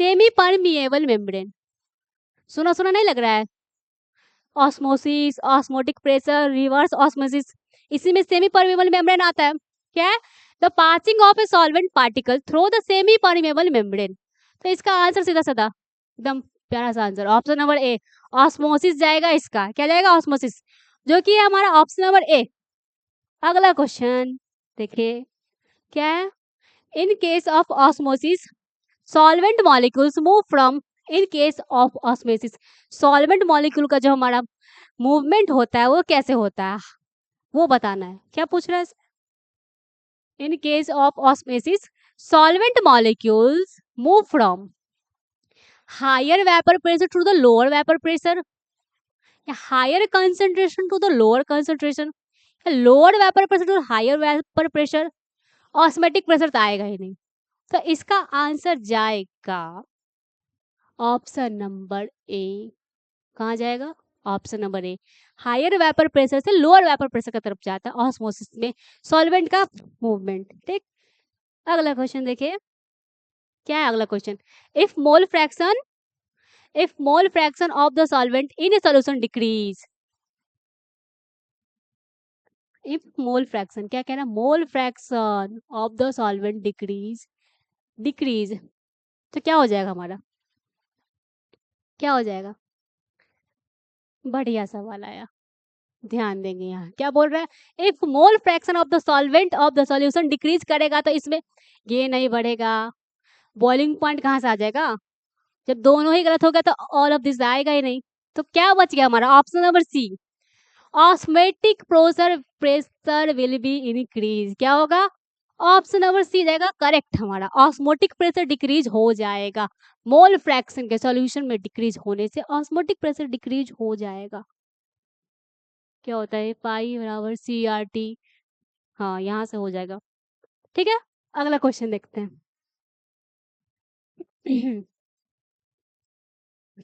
Semi permeable membrane. सुना सुना नहीं लग रहा है? Osmosis, osmotic pressure, reverse osmosis, इसी में सेमी परमेबल मेम्ब्रेन आता है। क्या है? The passing of a solvent particle through the semi permeable membrane. तो इसका आंसर सीधा साधा एकदम प्यारा सा आंसर, ऑप्शन नंबर ए ऑस्मोसिस जाएगा। इसका क्या जाएगा? ऑस्मोसिस, जो कि है हमारा ऑप्शन नंबर ए। अगला क्वेश्चन देखिए क्या है? In case of osmosis solvent molecules move from, in case of osmosis solvent molecule का जो हमारा मूवमेंट होता है वो कैसे होता है, वो बताना है। क्या पूछ रहा है? In case of osmosis solvent molecules move from higher vapour pressure to the lower vapour pressure, या higher concentration to the lower concentration, या lower vapour pressure to higher vapour pressure. Osmotic pressure तो आएगा ही नहीं, तो इसका answer जाएगा option number ए। कहाँ जाएगा? Option number A, higher vapour pressure से लोअर वेपर प्रेशर की तरफ जाता है ऑस्मोसिस में सॉल्वेंट का मूवमेंट। ठीक, अगला क्वेश्चन देखिए क्या है अगला question? If mole fraction of the solvent in A solution decrease, if mole fraction, क्या कह रहा है? मोल fraction of the solvent decrease, तो क्या हो जाएगा हमारा? क्या हो जाएगा? बढ़िया सवाल आया, ध्यान देंगे। यहाँ क्या बोल रहा है? If mole fraction of the solvent of the solution decrease करेगा तो इसमें ये नहीं बढ़ेगा। बॉइलिंग पॉइंट कहाँ से आ जाएगा? जब दोनों ही गलत हो गया तो ऑल ऑफ दिस आएगा ही नहीं। तो क्या बच गया हमारा? Option number C, osmotic pressure will be increase. क्या होगा? ऑप्शन नंबर सी जाएगा करेक्ट हमारा, ऑस्मोटिक प्रेशर डिक्रीज हो जाएगा। मोल फ्रैक्शन के सॉल्यूशन में डिक्रीज होने से ऑस्मोटिक प्रेशर डिक्रीज हो जाएगा। क्या होता है? पाई बराबर सी आर टी, हाँ यहाँ से हो जाएगा। ठीक है, अगला क्वेश्चन देखते हैं।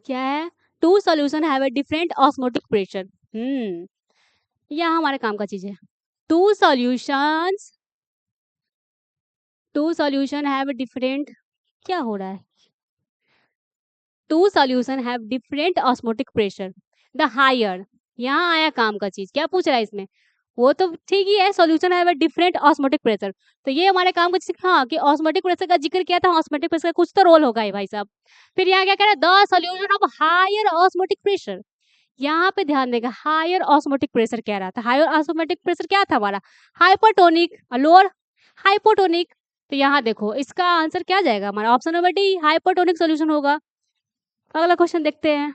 क्या है? Two solution have a different osmotic pressure. यह हमारे काम का चीज है। Two solutions, two solution have different, क्या हो रहा है? Two solution have different osmotic pressure, the higher, यहाँ आया काम का चीज। क्या पूछ रहा है इसमें? वो तो ठीक ही है, सॉल्यूशन है डिफरेंट ऑस्मोटिक प्रेशर। तो ये हमारे काम का हाँ कि ऑस्मोटिक प्रेशर का जिक्र किया था, ऑस्मोटिक प्रेशर का कुछ तो रोल होगा ही भाई साहब। फिर यहाँ क्या कह रहा है, the solution of higher osmotic pressure. यहाँ पे ध्यान देगा, हायर ऑस्मोटिक प्रेशर कह रहा था। हायर ऑस्मोटिक प्रेशर क्या था हमारा, हाइपरटोनिक, लोअर हाइपोटोनिक। तो यहाँ देखो इसका आंसर क्या जाएगा हमारा, option number D, hypertonic solution होगा। अगला क्वेश्चन देखते हैं।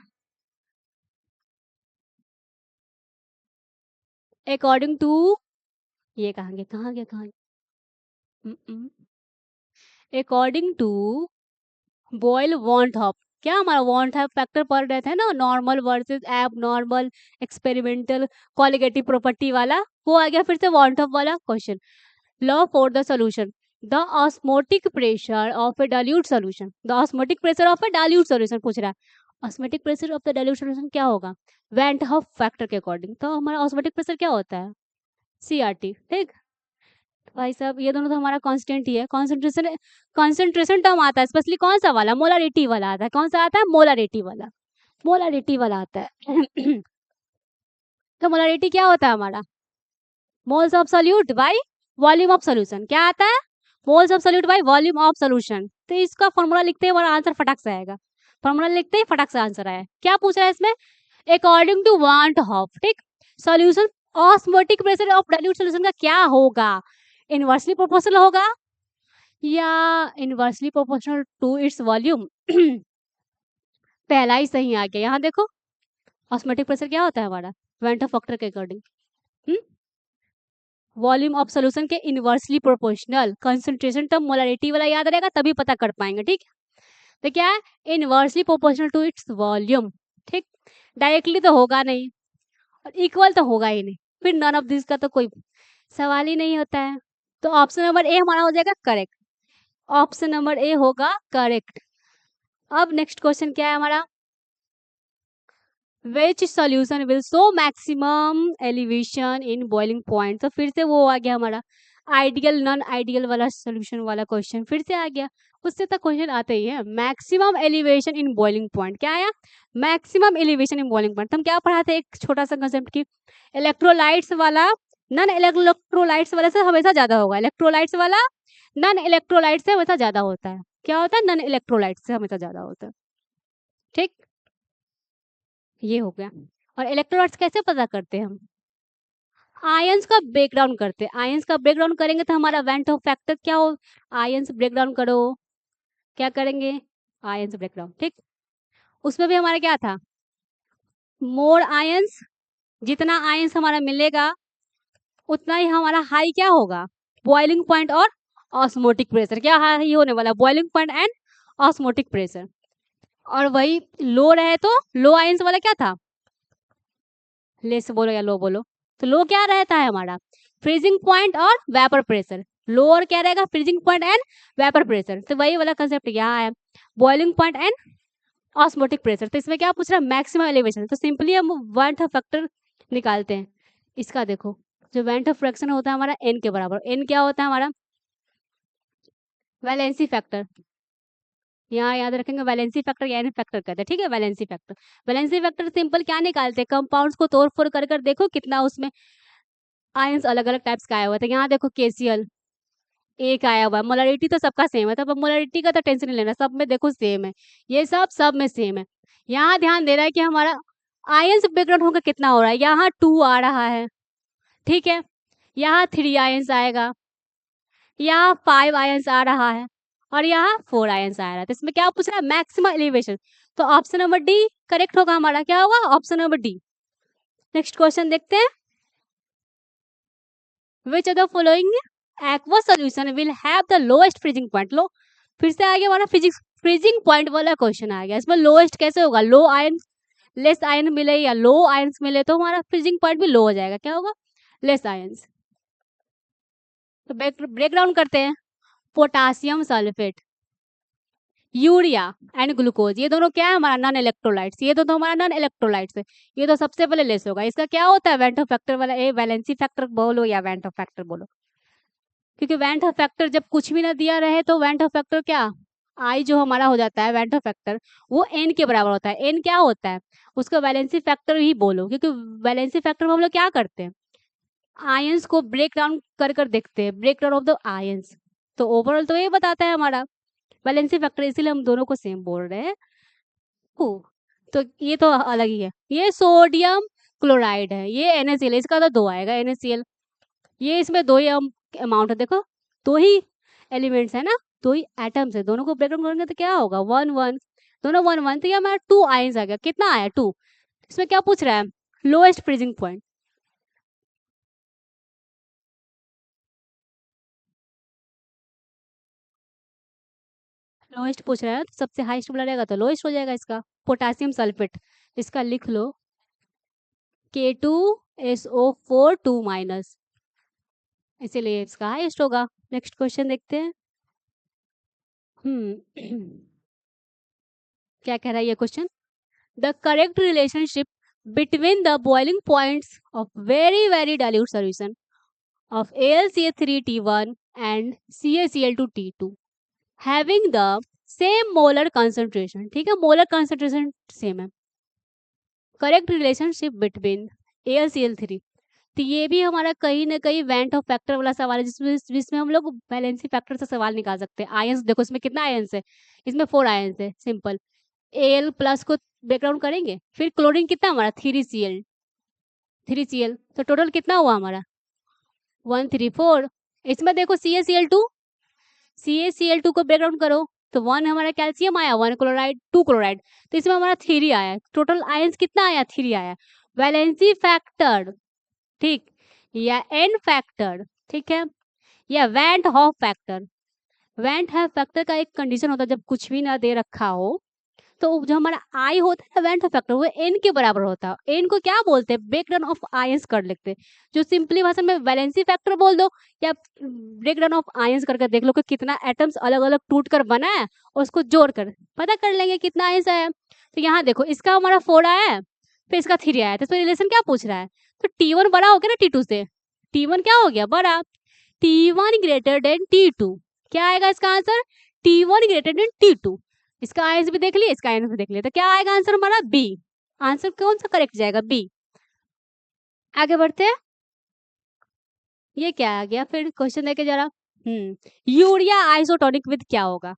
अकॉर्डिंग टू, ये कहाँ गया according to Boyle van't Hoff, क्या हमारा वांट ऑफ फैक्टर पढ़ रहे थे ना, normal versus abnormal, experimental, colligative property वाला, वो आ गया फिर से वांट ऑफ वाला question. Law for the solution, the osmotic pressure of a dilute solution, the osmotic pressure of a dilute solution पूछ रहा है। Osmotic pressure of the dilute solution क्या होगा, वेंट हॉफ फैक्टर के अकॉर्डिंग। तो हमारा osmotic pressure क्या होता है, CRT, ठीक। भाई साहब ये दोनों तो हमारा कांस्टेंट ही है। कॉन्सेंट्रेशन, कॉन्सेंट्रेशन टर्म आता है स्पेशली कौन सा वाला, मोलारिटी वाला आता है। कौन सा आता है, मोलारिटी वाला, मोलारिटी वाला आता है। तो मोलारिटी क्या होता है हमारा, moles of solute by volume of solution. क्या आता है, moles of solute by volume of solution. तो इसका फॉर्मूला लिखते ही हमारा आंसर फटाक से आएगा, फॉर्मूला लिखते ही फटाक से आंसर आया। क्या पूछ रहा है इसमें, अकॉर्डिंग टू वांट ऑफ, ठीक, solution osmotic pressure of dilute solution का क्या होगा, इनवर्सली प्रोपोर्शनल होगा या inversely proportional to its volume. पहला ही सही आ गया। यहाँ देखो ऑस्मोटिक प्रेशर क्या होता है हमारा, वेंटर फैक्टर के अकॉर्डिंग वॉल्यूम ऑफ सॉल्यूशन के inversely proportional. Concentration term molarity वाला याद रहेगा तभी पता कर पाएंगे, ठीक। तो क्या है, inversely proportional to its volume, ठीक। डायरेक्टली तो होगा नहीं और इक्वल तो होगा ही नहीं, फिर नन ऑफ दिस का तो कोई सवाल ही नहीं होता है। तो ऑप्शन नंबर ए हमारा हो जाएगा करेक्ट, ऑप्शन नंबर ए होगा करेक्ट। अब नेक्स्ट क्वेश्चन क्या है हमारा, which solution will show maximum elevation in boiling point. तो फिर से वो आ गया हमारा आइडियल नॉन आइडियल वाला सॉल्यूशन वाला क्वेश्चन फिर से आ गया। उससे तो क्वेश्चन आते ही है, maximum elevation in boiling point क्या आया, maximum elevation in boiling point. हम क्या पढ़ा थे एक छोटा सा कंसेप्ट की, इलेक्ट्रोलाइट्स वाला नॉन इलेक्ट्रोलाइट्स वाले से हमेशा ज्यादा होगा, इलेक्ट्रोलाइट्स वाला नॉन इलेक्ट्रोलाइट से हमेशा ज्यादा होता है। क्या होता है, नॉन इलेक्ट्रोलाइट से हमेशा ज्यादा होता है, ठीक। ये हो गया। और इलेक्ट्रोलाइट्स कैसे पता करते हैं हम, आयंस का ब्रेकडाउन करते हैं। आयंस का ब्रेकडाउन करेंगे तो हमारा वेंट ऑफ फैक्टर क्या हो, आयंस ब्रेकडाउन करो, क्या करेंगे, आयंस ब्रेकडाउन, ठीक। उसमें भी हमारा क्या था, मोर आयंस, जितना आयंस हमारा मिलेगा उतना ही हमारा हाई क्या होगा, बॉइलिंग पॉइंट और ऑस्मोटिक प्रेशर। क्या हाई होने वाला, boiling point and osmotic pressure. और वही लो रहे तो लो आयंस वाला क्या था, लेस बोलो या लो बोलो, तो लो क्या रहता है हमारा, फ्रीजिंग पॉइंट और वेपर प्रेशर। लोअर क्या रहेगा, freezing point and vapour pressure. तो वही वाला कंसेप्ट यहाँ है, boiling point and osmotic pressure. तो इसमें क्या पूछ रहा है, मैक्सिमम एलिवेशन। तो सिंपली हम वेंट ऑफ फैक्टर निकालते हैं। इसका देखो जो वेंट ऑफ फ्रैक्शन होता है हमारा एन के बराबर, एन क्या होता है हमारा, वैलेंसी फैक्टर। यहाँ याद रखेंगे वैलेंसी फैक्टर या एन फैक्टर कहते हैं, ठीक है। Valency factor, valency factor simple क्या निकालते हैं, कंपाउंड्स को तोड़ फोड़ कर देखो कितना उसमें आयंस अलग अलग टाइप्स का आया हुआ था। यहाँ देखो KCl एक आया हुआ है, मोलरिटी तो सबका सेम है, तो मोलरिटी का तो टेंशन नहीं लेना, सब में देखो सेम है, ये सब में सेम है। यहाँ ध्यान दे रहा है कि हमारा आयंस ब्रेकडाउन होकर कितना हो रहा है, यहाँ 2 आ रहा है, ठीक है। यहाँ 3 आयंस आएगा, यहाँ 5 आयंस आ रहा है और यहाँ 4 आयंस आ रहा है। तो इसमें क्या पूछ रहा है, मैक्सिमम एलिवेशन। तो ऑप्शन नंबर डी करेक्ट होगा हमारा, क्या होगा, option number D. Next question देखते हैं, which of the following aqua solution will have the lowest freezing point. लो फिर से आ गया हमारा फिजिक्स फ्रीजिंग पॉइंट वाला क्वेश्चन आ गया। इसमें लोएस्ट कैसे होगा, लो आयन लेस आयन मिले या लो आयंस मिले तो हमारा फ्रीजिंग पॉइंट भी लो हो जाएगा, क्या होगा, लेस आयंस। तो ब्रेक डाउन करते हैं, potassium sulphate, urea and glucose, ये दोनों क्या है हमारा नॉन इलेक्ट्रोलाइट्स, ये दोनों हमारा नॉन इलेक्ट्रोलाइट्स है। ये तो सबसे पहले लेस होगा। इसका क्या होता है, वेंट ऑफ फैक्टर वाला, ए वैलेंसी फैक्टर बोलो या वेंट ऑफ फैक्टर बोलो, क्योंकि वेंट ऑफ फैक्टर जब कुछ भी ना दिया रहे तो वेंट ऑफ फैक्टर क्या, आई जो हमारा हो जाता है वेंट ऑफ फैक्टर वो एन के बराबर होता है। एन क्या होता है, उसको वैलेंसी फैक्टर ही बोलो, क्योंकि वैलेंसी फैक्टर में हम लोग क्या करते हैं, आयंस को ब्रेक डाउन कर देखते हैं, break down of the ions, तो ओवरऑल तो ये बताता है हमारा वैलेंसी फैक्टर, इसीलिए हम दोनों को सेम बोल रहे हैं। तो ये तो अलग ही है। ये सोडियम क्लोराइड है, ये NaCl है, इसका तो 2 आएगा NaCl। ये इसमें 2 ही अमाउंट है, देखो 2 ही एलिमेंट्स है ना, 2 ही एटम्स है, दोनों को ब्रेक डाउन करेंगे तो क्या होगा 1 1, दोनों 1 1, तो ये हमारा 2 आयंस आ गया। कितना आया 2। इसमें क्या पूछ रहा है, लोएस्ट फ्रीजिंग पॉइंट। लोएस्ट पूछ रहा है तो सबसे हाईएस्ट वाला रहेगा तो लोएस्ट हो जाएगा इसका। पोटेशियम सल्फेट, इसका लिख लो K2SO4 2 माइनस, इसीलिए इसका हाईएस्ट होगा। नेक्स्ट क्वेश्चन देखते हैं। क्या कह रहा है ये question, the correct relationship between the boiling points of very dilute solution of AlCl3T1 and CaCl2T2 having the same molar concentration। ठीक है, मोलर concentration सेम है। करेक्ट रिलेशनशिप बिटवीन AlCl3, तो ये भी हमारा कहीं ना कहीं वेंट ऑफ फैक्टर वाला सवाल है, जिसमें जिसमें हम लोग वैलेंसी फैक्टर से सवाल निकाल सकते हैं। आयंस देखो इसमें कितना आयंस है, इसमें 4 आयंस है, सिंपल। Al प्लस को ब्रेकडाउन करेंगे, फिर क्लोरीन कितना हमारा 3Cl, तो टोटल कितना हुआ हमारा 1 3 4। इसमें देखो CaCl2 को ब्रेकडाउन करो तो 1 हमारा कैल्शियम आया, 1 क्लोराइड 2 क्लोराइड, तो इसमें हमारा 3 आया, टोटल आयंस कितना आया 3 आया। वैलेंसी फैक्टर, ठीक, या एन फैक्टर, ठीक है, या went Hoff factor. Went Hoff factor का एक कंडीशन होता है, जब कुछ भी ना दे रखा हो तो जो हमारा आई होता है ना वेंट हॉफ फैक्टर, वो एन के बराबर होता है। एन को क्या बोलते हैं, ब्रेकडाउन ऑफ आयंस कर लेते हैं, जो सिंपली भाषा में वैलेंसी फैक्टर बोल दो या ब्रेकडाउन ऑफ आयंस करके देख लो कि कितना एटम्स अलग अलग टूट कर बना है और उसको जोड़ कर पता कर लेंगे कितना आयंस आया। तो यहाँ देखो इसका हमारा 4 आया है, फिर इसका 3 आया है, तो इसमें रिलेशन क्या पूछ रहा है, तो T1 बड़ा हो गया ना T2 से, T1 क्या हो गया बड़ा, T1 ग्रेटर देन T2, क्या आएगा इसका answer T1 greater than T2। इसका आंसर भी देख लिया, इसका आंसर भी देख लिया, तो क्या आएगा आंसर हमारा बी। आंसर कौन सा करेक्ट जाएगा बी। आगे बढ़ते हैं, ये क्या आ गया फिर क्वेश्चन देखे जरा, यूरिया आइसोटोनिक विद क्या होगा।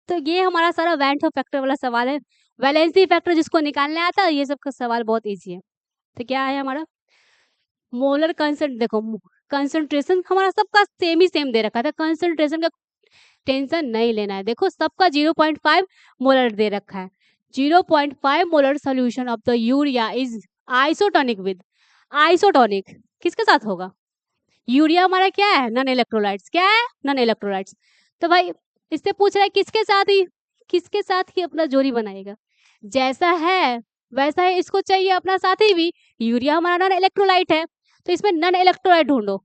तो ये हमारा सारा वेंट ऑफ फैक्टर वाला सवाल है, वैलेंसी फैक्टर जिसको निकालने आता है ये सब का सवाल बहुत इजी है। तो क्या है हमारा मोलर देखो कंसंट्रेशन हमारा सबका सेम ही सेम दे रखा था, कंसंट्रेशन का टेंशन नहीं लेना है। देखो सबका 0.5 मोलर दे रखा है, 0.5 molar solution of the urea is isotonic with, isotonic किसके साथ होगा, यूरिया हमारा क्या है नॉन इलेक्ट्रोलाइट्स, क्या है नॉन इलेक्ट्रोलाइट्स। तो भाई इससे पूछ रहा है किसके साथ ही अपना जोड़ी बनाएगा, जैसा है वैसा ही इसको चाहिए अपना साथी भी। यूरिया हमारा नॉन इलेक्ट्रोलाइट है, तो इसमें नॉन इलेक्ट्रोलाइट ढूंढो।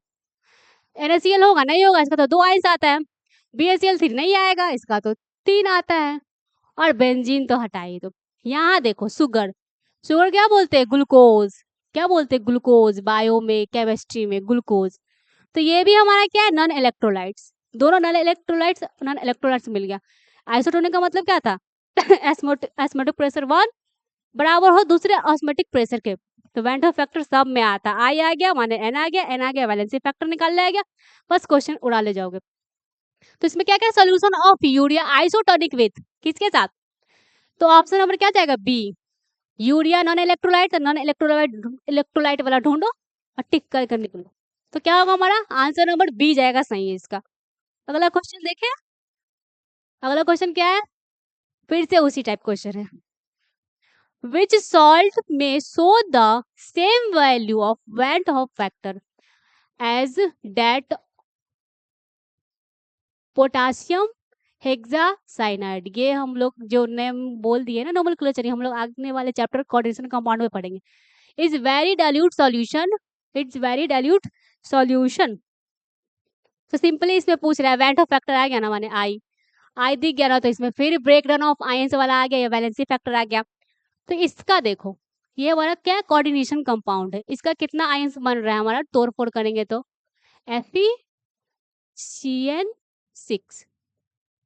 NaCl होगा नहीं होगा, इसका तो 2 आयंस आता है। BaCl3 नहीं आएगा, इसका तो 3 आता है। और बेंजीन तो हटाइए। तो यहाँ देखो शुगर क्या बोलते हैं ग्लूकोज, क्या बोलते हैं ग्लूकोज, बायो में केमिस्ट्री में ग्लूकोज। तो ये भी हमारा क्या है नॉन इलेक्ट्रोलाइट्स, दोनों नॉन इलेक्ट्रोलाइट्स मिल गया। आइसोटोनिक का मतलब क्या था एस्मेटिक प्रेशर 1 बराबर हो दूसरे ऑस्मेटिक प्रेशर के, तो वेंट ऑफ फैक्टर सब में आता, आई आ गया माने एन आ गया, वैलेंसी फैक्टर निकाल लिया गया, बस क्वेश्चन उड़ा ले जाओगे। तो इसमें क्या क्या solution of urea isotonic with किसके साथ, तो ऑप्शन नंबर क्या जाएगा B, urea non electrolyte, non electrolyte वाला ढूंढो और टिक कर निकलो। तो क्या होगा हमारा आंसर नंबर बी जाएगा सही है इसका। अगला क्वेश्चन देखें, अगला क्वेश्चन क्या है, फिर से उसी टाइप क्वेश्चन है, which salt may show the same value of Van't Hoff factor as that potassium hexacyanide. ये हम लोग जो नेम बोल दिए ना नोमेनक्लेचर, हम लोग आगे वाले चैप्टर कोऑर्डिनेशन कंपाउंड में पढ़ेंगे। Is very dilute solution, it's very dilute solution. तो सिंपली इसमें पूछ रहा है वेंट ऑफ फैक्टर आ गया ना माने आई दिख गया ना, तो इसमें फिर ब्रेकडाउन ऑफ आयंस वाला आ गया या वैलेंसी फैक्टर आ गया। तो इसका देखो ये हमारा क्या कोऑर्डिनेशन कंपाउंड है, इसका कितना आयंस बन रहा है हमारा, तोड़ फोड़ करेंगे तो FeCN6,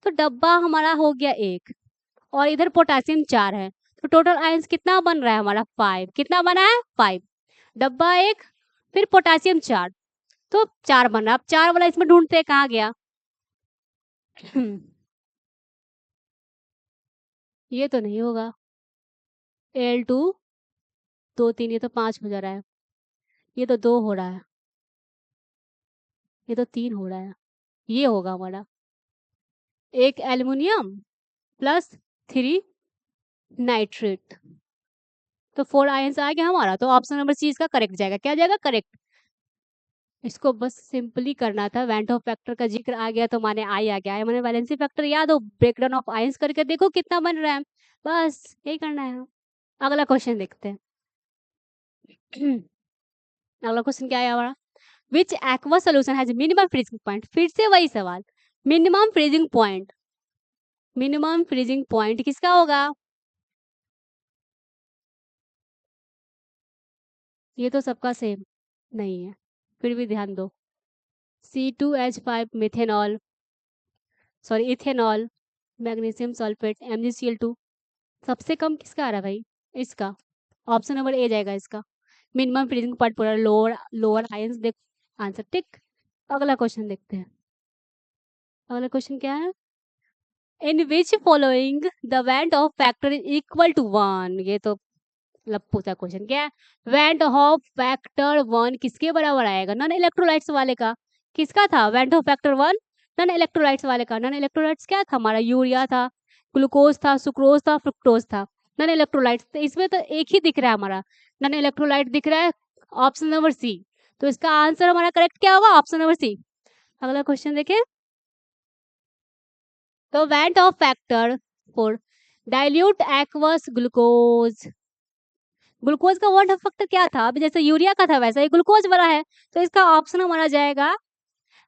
तो डब्बा हमारा हो गया 1 और इधर पोटेशियम 4 है, तो टोटल आयंस कितना बन रहा है हमारा 5, कितना बना है 5, डब्बा 1 फिर पोटेशियम 4, तो 4 बन रहा। अब 4 वाला इसमें ढूंढते हैं कहाँ गया। ये तो नहीं होगा। L2 2 3 ये तो 5 हो जा रहा है, ये तो 2 हो रहा है, ये तो 3 हो रहा है, ये होगा हमारा। एक एल्युमिनियम प्लस 3 नाइट्रेट, तो 4 आयंस आ गया हमारा। तो ऑप्शन नंबर सी इसका करेक्ट जाएगा। क्या जाएगा? करेक्ट। इसको बस सिंपली करना था। वेंट ऑफ फैक्टर का जिक्र आ गया तो माने आई आ गया। आई माने वैलेंसी फैक्टर याद हो, ब्रेकडाउन ऑफ आयंस करके देखो कितना बन रहा है, बस यही करना है। अगला क्वेश्चन देखते हैं। अगला क्वेश्चन क्या है हमारा? Which aqua solution has minimum freezing point? फिर से वही सवाल, minimum freezing point. Minimum freezing point किसका होगा? ये तो सबका सेम नहीं है, फिर भी ध्यान दो। C2H5 methanol, sorry ethanol, magnesium sulphate, MgCl2, सबसे कम किसका आ रहा है भाई? इसका। ऑप्शन नंबर ए जाएगा इसका। मिनिमम फ्रीजिंग पॉइंट पूरा लोअर लोअर आयंस देख आंसर टिक। अगला क्वेश्चन देखते हैं। अगला क्वेश्चन क्या है? In which following the van't Hoff factor is equal to 1? ये तो लप्पू सा क्वेश्चन। क्या है? वेंट ऑफ फैक्टर 1 किसके बराबर आएगा? नॉन इलेक्ट्रोलाइट्स वाले का। किसका था went Hoff factor 1? Non electrolytes वाले का। नॉन इलेक्ट्रोलाइट्स क्या था हमारा? यूरिया था, ग्लूकोज था, सुक्रोज था, फ्रुक्टोज था। नॉन इलेक्ट्रोलाइट्स तो इसमें तो एक ही दिख रहा है हमारा, नॉन इलेक्ट्रोलाइट दिख रहा है, ऑप्शन नंबर सी। तो इसका आंसर हमारा करेक्ट क्या होगा? Option number C. अगला क्वेश्चन देखें। तो van't Hoff factor for dilute aqueous glucose, glucose का वेंट ऑफ फैक्टर क्या था? अभी जैसे यूरिया का था वैसा ही ग्लूकोज वाला है, तो इसका ऑप्शन हमारा जाएगा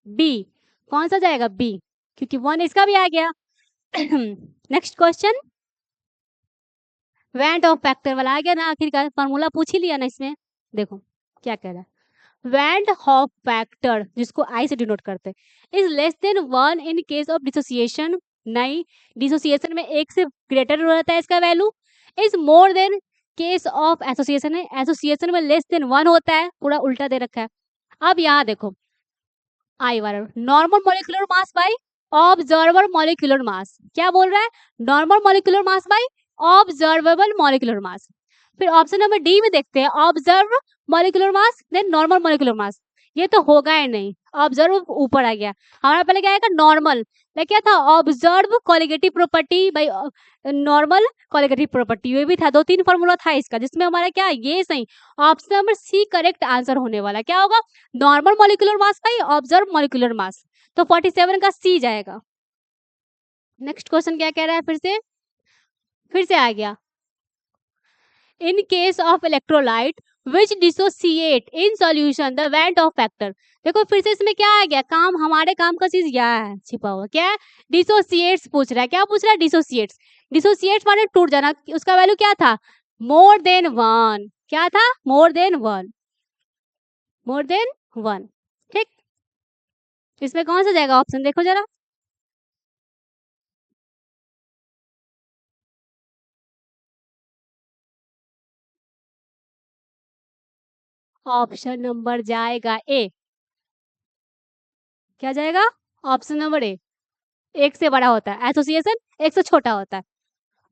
बी। कौन सा जाएगा? बी, क्योंकि 1 इसका भी आ गया। Next question, went Hoff factor वाला आ गया ना, आखिरकार फॉर्मूला पूछ ही लिया ना इसमें। देखो क्या कह रहा है, वेंट ऑफ फैक्टर जिसको आई से डिनोट करते हैं is less than 1 in case of dissociation. नहीं, डिसोसिएशन में 1 से ग्रेटर रहता है इसका value. Is more than case of association है, एसोसिएशन में लेस देन 1 होता है, पूरा उल्टा दे रखा है। अब यहाँ देखो, आई वाला normal molecular mass by observer molecular mass, क्या बोल रहा है? Normal molecular mass by observable molecular mass. फिर ऑप्शन नंबर डी में देखते हैं, observe molecular mass than normal molecular mass. ये तो होगा ही नहीं, ऑब्जर्व ऊपर आ गया हमारा, पहले क्या आएगा? नॉर्मल, क्या था? Observe colligative property by normal colligative property, ये भी था। 2-3 फॉर्मूला था इसका, जिसमें हमारा क्या ये सही, option number C correct answer होने वाला। क्या होगा? Normal molecular mass by observe molecular mass, तो 47 का सी जाएगा। नेक्स्ट क्वेश्चन क्या कह रहा है? फिर से आ गया, इन case of electrolyte which dissociate in solution the van't Hoff factor. देखो फिर से इसमें क्या आ गया? काम, हमारे काम का चीज क्या है छिपा हुआ? क्या है? डिसोसिएट्स पूछ रहा है। क्या पूछ रहा है? डिसोसिएट्स। डिसोसिएट्स माने टूट जाना, उसका वैल्यू क्या था? More than 1। क्या था? More than 1, more than 1। ठीक, इसमें कौन सा जाएगा ऑप्शन? देखो जरा, ऑप्शन नंबर जाएगा ए। क्या जाएगा? ऑप्शन नंबर ए। 1 से बड़ा होता है एसोसिएशन, 1 से छोटा होता है।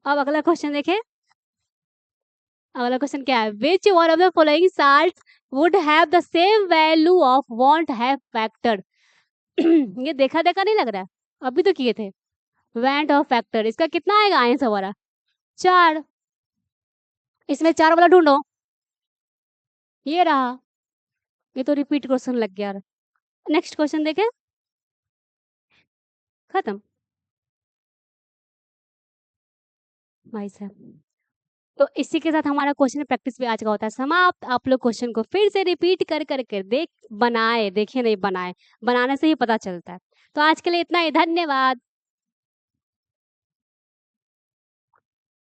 अब अगला क्वेश्चन देखें। अगला क्वेश्चन क्या है? Which one of the following salts would have the same value of want have factor? ये देखा देखा नहीं लग रहा है, अभी तो किए थे। वेंट ऑफ फैक्टर, इसका कितना आएगा आंसर हमारा? 4। इसमें 4 वाला ढूंढो, ये रहा। ये तो रिपीट क्वेश्चन लग गया। नेक्स्ट क्वेश्चन देखें। खत्म भाई साहब। तो इसी के साथ हमारा क्वेश्चन प्रैक्टिस भी आज का होता है समाप्त। आप लोग क्वेश्चन को फिर से रिपीट कर करके देख बनाए, देखे नहीं बनाए, बनाने से ही पता चलता है। तो आज के लिए इतना ही, धन्यवाद।